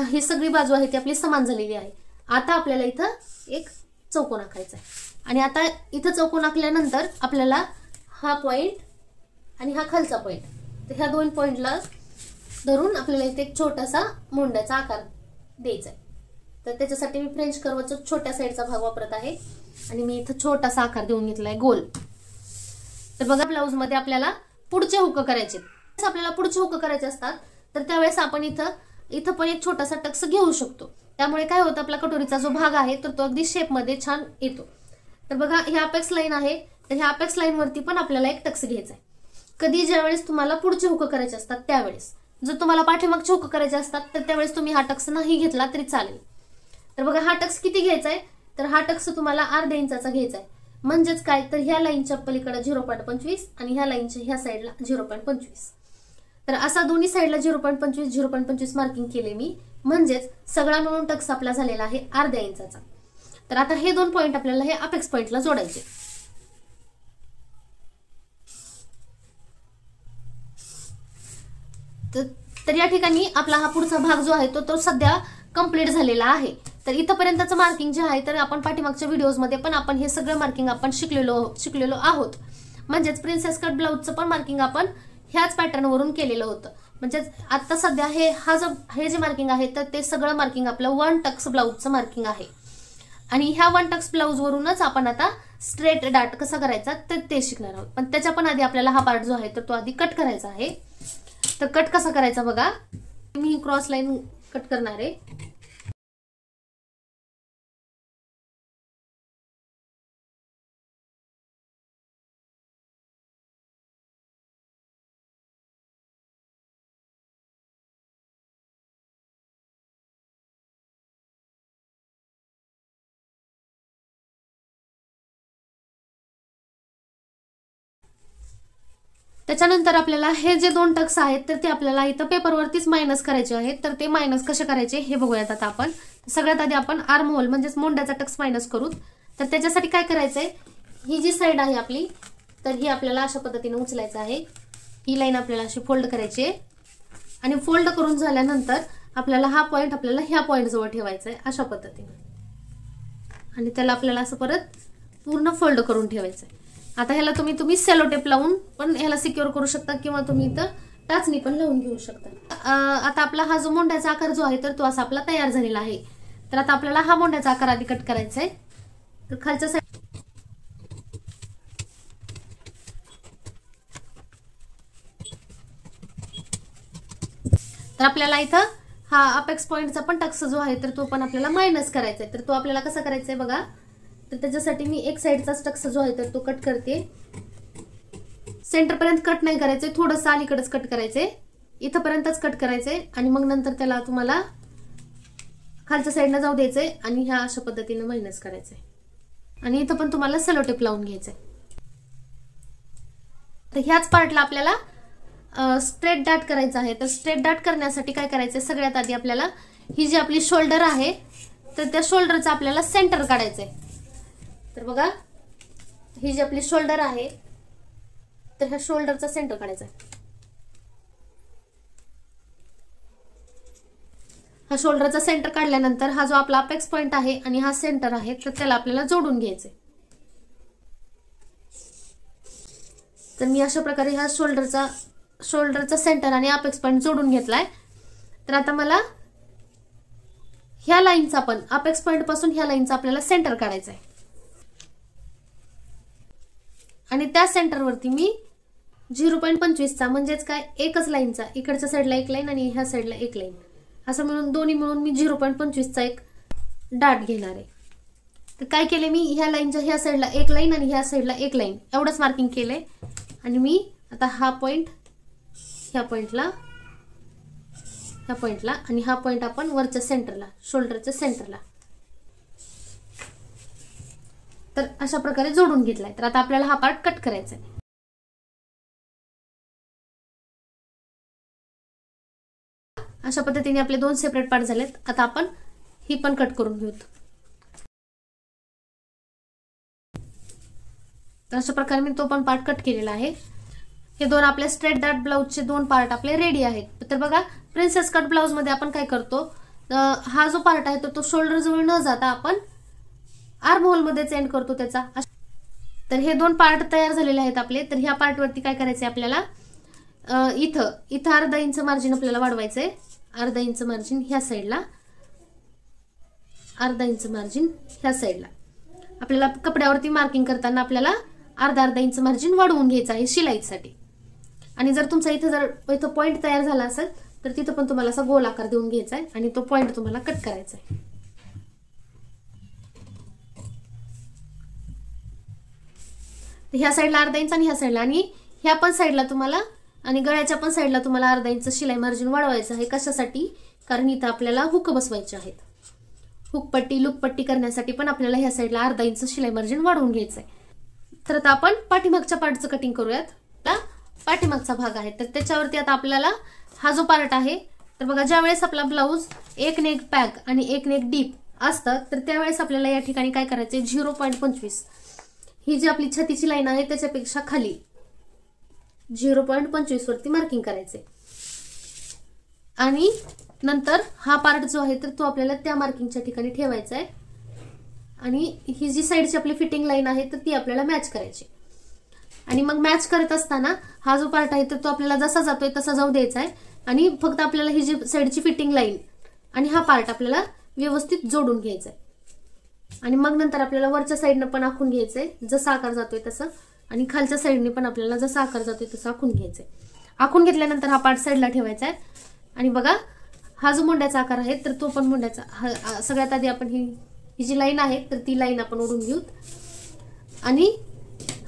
ही सगळी बाजू आहे ती आपली समान झालेली आहे. आता आपल्याला इथं एक चौकोन आखायचा आहे. आणि आता इथं चौकोन आखल्यानंतर आपल्याला हा पॉईंट आणि हा खालचा पॉईंट, तर ह्या दोन पॉईंटला धरून आपल्याला इथे एक छोटासा मोंड्याचा आकार द्यायचा आहे. तर त्याच्यासाठी मी फ्रेंच कर्वचा छोट्या साईडचा भाग वापरत आहे. आणि मी इथं छोटासा आकार देऊन घेतलाय गोल. तर बघा ब्लाऊज मध्ये आपल्याला पुढचे हुक करायचे. आपल्याला पुढचे हुक करायचे असतात तर त्यावेळेस आपण इथं पण एक छोटासा टक्स घेऊ शकतो. त्यामुळे काय होतं, आपला कटोरीचा जो भाग आहे तर तो अगदी शेप मध्ये छान येतो. तर बघा ही अपेक्स लाईन आहे, तर ह्या अपेक्स लाईन वरती पण आपल्याला एक टक्स घ्यायचा आहे. कधी ज्यावेळेस तुम्हाला पुढचे हुक करायचे असतात त्यावेळेस. जर तुम्हाला पाठीमागचे हुक करायचे असतात तर त्यावेळेस तुम्ही हा टक्स नाही घेतला तरी चालेल. तर बघा हा टक्स किती घ्यायचा आहे, तर हा टक्स तुम्हाला अर्ध्या इंचाचा घ्यायचा आहे. म्हणजेच काय, तर ह्या लाईनच्या पलीकडे 0.25 आणि ह्या लाईनच्या ह्या साईडला 0.25. तर असा दोन्ही साईडला 0.25 मार्किंग केले मी. म्हणजेच सगळा मिळून टक्स आपला झालेला आहे अर्ध्या इंचाचा. तर आता हे दोन पॉईंट आपल्याला हे अपेक्स पॉईंटला जोडायचे. तर या ठिकाणी आपला हा पुढचा भाग जो आहे तो सध्या कंप्लीट झालेला आहे. तर इथपर्यंतचं मार्किंग जे आहे तर आपण पाठीमागच्या व्हिडिओजमध्ये पण आपण हे सगळं मार्किंग आपण शिकलेलो आहोत. म्हणजेच प्रिन्सेस कट ब्लाऊजचं पण मार्किंग आपण ह्याच पॅटर्न वरून केलेलं होतं. म्हणजे आता सध्या हे जे मार्किंग आहे तर ते सगळं मार्किंग आपलं 1 टक्स ब्लाऊजचं मार्किंग आहे. आणि ह्या 1 टक्स ब्लाऊज वरूनच आपण आता स्ट्रेट डाट कसा करायचा तर ते शिकणार आहोत. पण त्याच्या पण आधी आपल्याला हा पार्ट जो आहे तर तो आधी कट करायचा आहे. तर कट कसा करायचा बघा, मी क्रॉस लाईन कट करणार आहे. त्याच्यानंतर आपल्याला हे जे 2 टक्स आहेत तर ते आपल्याला इथं पेपरवरतीच मायनस करायचे आहेत. तर ते मायनस कसे करायचे हे बघूयात आता आपण. सगळ्यात आधी आपण आर्म होल म्हणजेच मोंड्याचा टक्स मायनस करू. तर त्याच्यासाठी काय करायचंय, ही जी साईड आहे आपली तर ही आपल्याला अशा पद्धतीने उचलायचं आहे. ही लाईन आपल्याला अशी फोल्ड करायची आहे. आणि फोल्ड करून झाल्यानंतर आपल्याला हा पॉईंट आपल्याला ह्या पॉईंट जवळ ठेवायचा आहे अशा पद्धतीने. आणि त्याला आपल्याला असं परत पूर्ण फोल्ड करून ठेवायचं आहे. आता ह्याला तुम्ही सेलो टेप लावून पण ह्याला सिक्युअर करू शकता किंवा तुम्ही इथं टाचणी पण लावून घेऊ शकता। आता आपला हा जो मोंड्याचा आकार जो आहे तर तो असा आपला तयार झालेला आहे। तर आता आपल्याला हा मोंड्याचा आकार आधी कट करायचा आहे। तर खालच्या साईड तर आपल्याला इथं हा अपेक्स पॉइंटचा पण टक्स जो आहे तर तो पण आपल्याला मायनस करायचा आहे। तर तो आपल्याला कसा करायचा आहे बघा। तर त्याच्यासाठी मी एक साईडचा टक्स जो आहे तर तो कट करते। सेंटर पर्यंत कट नाही करायचंय, थोडंसं अलीकडेच कट करायचंय, इथपर्यंतच कट करायचंय आणि मग नंतर त्याला तुम्हाला खालच्या साईडला जाऊ द्यायचंय आणि ह्या अशा पद्धतीने मायनस करायचंय आणि इथं पण तुम्हाला सेलो टेप लावून घ्यायचंय। तर ह्याच पार्टला आपल्याला स्ट्रेट डाट करायचा आहे। तर स्ट्रेट डाट करण्यासाठी काय करायचंय, सगळ्यात आधी आपल्याला ही जी आपली शोल्डर आहे तर त्या शोल्डरचा आपल्याला सेंटर काढायचंय। तर बघा ही जी आपली शोल्डर आहे तर ह्या शोल्डरचा सेंटर काढायचा आहे। हा शोल्डरचा सेंटर काढल्यानंतर हा जो आपला अपेक्स पॉइंट आहे आणि हा सेंटर आहे तर त्याला आपल्याला जोडून घ्यायचंय। तर मी अशा प्रकारे हा शोल्डरचा सेंटर आणि अपेक्स पॉइंट जोडून घेतलाय। तर आता मला ह्या लाईनचा पण अपेक्स पॉइंट पासून ह्या लाईनचा आपल्याला सेंटर काढायचा आहे आणि त्या सेंटरवरती मी 0.25 चा म्हणजेच काय एकच लाईनचा, इकडच्या साईडला एक लाईन आणि ह्या साईडला एक लाईन, असं मिळून दोन्ही मिळून मी 0.25 चा एक डाट घेणार आहे। तर काय केले मी ह्या लाईनच्या ह्या साईडला एक लाईन आणि ह्या साईडला एक लाईन एवढंच मार्किंग केलंय आणि मी आता हा पॉइंट ह्या पॉइंटला आणि हा पॉइंट आपण वरच्या सेंटरला, शोल्डरच्या सेंटरला तर अशा प्रकारे जोडून घेतलाय। तर आता आपल्याला हा पार्ट कट करायचा आहे। अशा पद्धतीने आपले दोन सेपरेट पार्ट झालेत। आता आपण ही पण कट करून घेऊत। तर अशा प्रकारे मी तो पण पार्ट कट केलेला आहे। हे दोन आपले स्ट्रेट डाट ब्लाउजचे दोन पार्ट आपले रेडी आहेत। तर बघा प्रिन्सेस कट ब्लाउज मध्ये आपण काय करतो, हा जो पार्ट आहे तो शोल्डर जवळ न जाता आपण आर्म होल मध्येच एंड करतो त्याचा। तर हे दोन पार्ट तयार झालेले आहेत आपले। तर ह्या पार्ट वरती काय करायचंय आपल्याला, इथं अर्धा इंच मार्जिन आपल्याला वाढवायचंय, अर्धा इंच मार्जिन ह्या साईडला, अर्धा इंच मार्जिन ह्या साईडला। आपल्याला कपड्यावरती मार्किंग करताना आपल्याला अर्धा इंच मार्जिन वाढवून घ्यायचं आहे शिलाईसाठी। आणि जर तुमचा इथं पॉइंट तयार झाला असेल तर तिथं पण तुम्हाला असा गोल आकार देऊन घ्यायचा आहे आणि तो पॉइंट तुम्हाला कट करायचा आहे। ह्या साईडला अर्धा इंच आणि ह्या साईडला आणि ह्या पण साईडला तुम्हाला आणि गळ्याच्या पण साईडला तुम्हाला अर्धा इंच शिलाई मार्जिन वाढवायचं आहे। कशासाठी, कारण इथं आपल्याला हुक बसवायचे आहेत। हुकपट्टी लुकपट्टी करण्यासाठी पण आपल्याला ह्या साईडला अर्धा इंच शिलाई मार्जिन वाढवून घ्यायचंय। तर आता आपण पाठीमागच्या पार्टचं कटिंग करूयात। पाठीमागचा भाग आहे तर त्याच्यावरती आता आपल्याला हा जो पार्ट आहे तर बघा ज्यावेळेस आपला ब्लाऊज एक नेक पॅक आणि एक नेक डीप असतं तर त्यावेळेस आपल्याला या ठिकाणी काय करायचंय, 0.25 ही जी आपली छातीची लाईन आहे त्याच्यापेक्षा खाली 0.25 वरती मार्किंग करायचे आणि नंतर हा पार्ट जो आहे तर तो आपल्याला त्या मार्किंगच्या ठिकाणी ठेवायचा आहे आणि ही जी साईडची आपली फिटिंग लाईन आहे तर ती आपल्याला मॅच करायची। आणि मग मॅच करत असताना हा जो पार्ट आहे तर तो आपल्याला जसा जातोय तसा जाऊ द्यायचा आहे आणि फक्त आपल्याला ही जी साईडची फिटिंग लाईन आणि हा पार्ट आपल्याला व्यवस्थित जोडून घ्यायचा आहे आणि मग नंतर आपल्याला वरच्या साईडनं पण आखून घ्यायचंय जसा आकार जातोय तसं आणि खालच्या साईडने पण आपल्याला जसा आकार जातोय तसा आखून घ्यायचंय। आखून घेतल्यानंतर हा पार्ट साईडला ठेवायचा आहे आणि बघा हा जो मुंड्याचा आकार आहे तर तो पण मुंड्याचा, सगळ्यात आधी आपण ही जी लाईन आहे तर ती लाईन आपण ओढून घेऊ आणि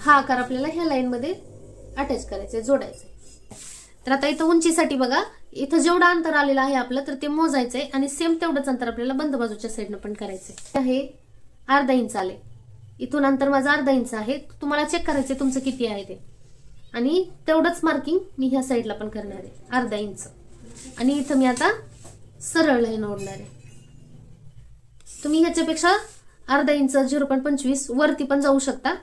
हा आकार आपल्याला ह्या लाईन मध्ये अटॅच करायचा, जोडायचा। तर आता इथं उंचीसाठी बघा इथं जेवढं अंतर आलेलं आहे आपलं तर ते मोजायचंय आणि सेम तेवढंच अंतर आपल्याला बंद बाजूच्या साईडनं पण करायचंय। हे अर्धा इंच आले, इथून अंतर माझं अर्धा इंच आहे, तुम्हाला चेक करायचंय तुमचं किती आहे ते आणि तेवढंच मार्किंग मी ह्या साईडला पण करणार आहे अर्धा इंच आणि इथं मी आता सरळ लाईन ओढणार आहे। तुम्ही ह्याच्यापेक्षा अर्धा इंच 0.25 वरती पण जाऊ शकता,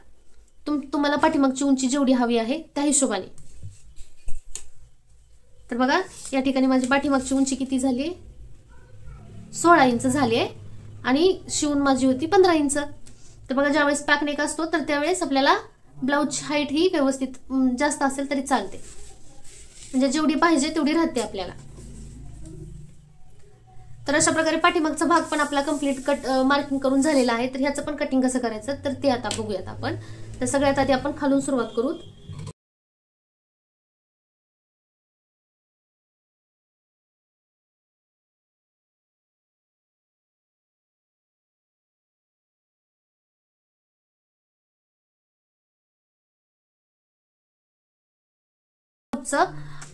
तुम्हाला पाठीमागची उंची जेवढी हवी आहे त्या हिशोबाने। तर बघा या ठिकाणी माझी पाठीमागची उंची किती झाली, 16 इंच झाली आहे आणि शिवून माझी होती 15 इंच। तर बघा ज्यावेळेस पॅक नेक असतो तर त्यावेळेस आपल्याला ब्लाऊजची हाईट ही व्यवस्थित जास्त असेल तरी चालते, म्हणजे जेवढी पाहिजे तेवढी राहते आपल्याला. तर अशा प्रकारे पाठीमागचा भाग पण आपला कम्प्लीट कट मार्किंग करून झालेला आहे. तर ह्याचं पण कटिंग कसं करायचं तर ते आता बघूयात आपण. तर सगळ्यात आधी आपण खालून सुरुवात करू.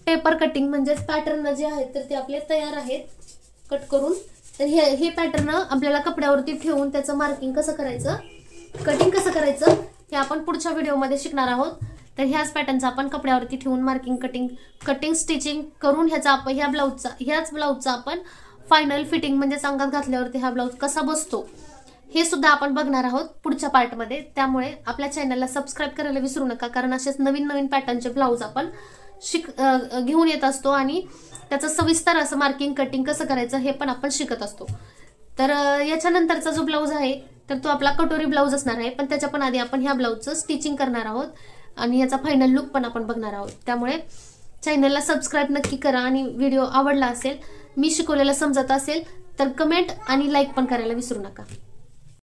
पेपर कटिंग म्हणजे पॅटर्न जे आहेत तर ते आपले तयार आहेत कट करून. तर हे पॅटर्न आपल्याला कपड्यावरती ठेवून त्याचं मार्किंग कसं करायचं, कटिंग कसं करायचं हे आपण पुढच्या व्हिडिओमध्ये शिकणार आहोत. तर ह्याच पॅटर्नचा आपण कपड्यावरती ठेवून मार्किंग, कटिंग स्टिचिंग करून ह्याच ब्लाऊजचा आपण फायनल फिटिंग म्हणजे अंगात घातल्यावरती हा ब्लाऊज कसा बसतो हे सुद्धा आपण बघणार आहोत पुढच्या पार्टमध्ये. त्यामुळे आपल्या चॅनलला सबस्क्राईब करायला विसरू नका, कारण असेच नवीन नवीन पॅटर्नचे ब्लाऊज आपण घेऊन येत असतो आणि त्याचं सविस्तर असं मार्किंग कटिंग कसं करायचं हे पण आपण शिकत असतो. तर याच्यानंतरचा जो ब्लाऊज आहे तर तो आपला कटोरी ब्लाऊज असणार आहे, पण त्याच्या पण आधी आपण ह्या ब्लाऊजचं स्टिचिंग करणार आहोत आणि याचा फायनल लुक पण आपण बघणार आहोत. त्यामुळे चॅनलला सबस्क्राईब नक्की करा आणि व्हिडिओ आवडला असेल, मी शिकवलेला समजत असेल तर कमेंट आणि लाईक पण करायला विसरू नका.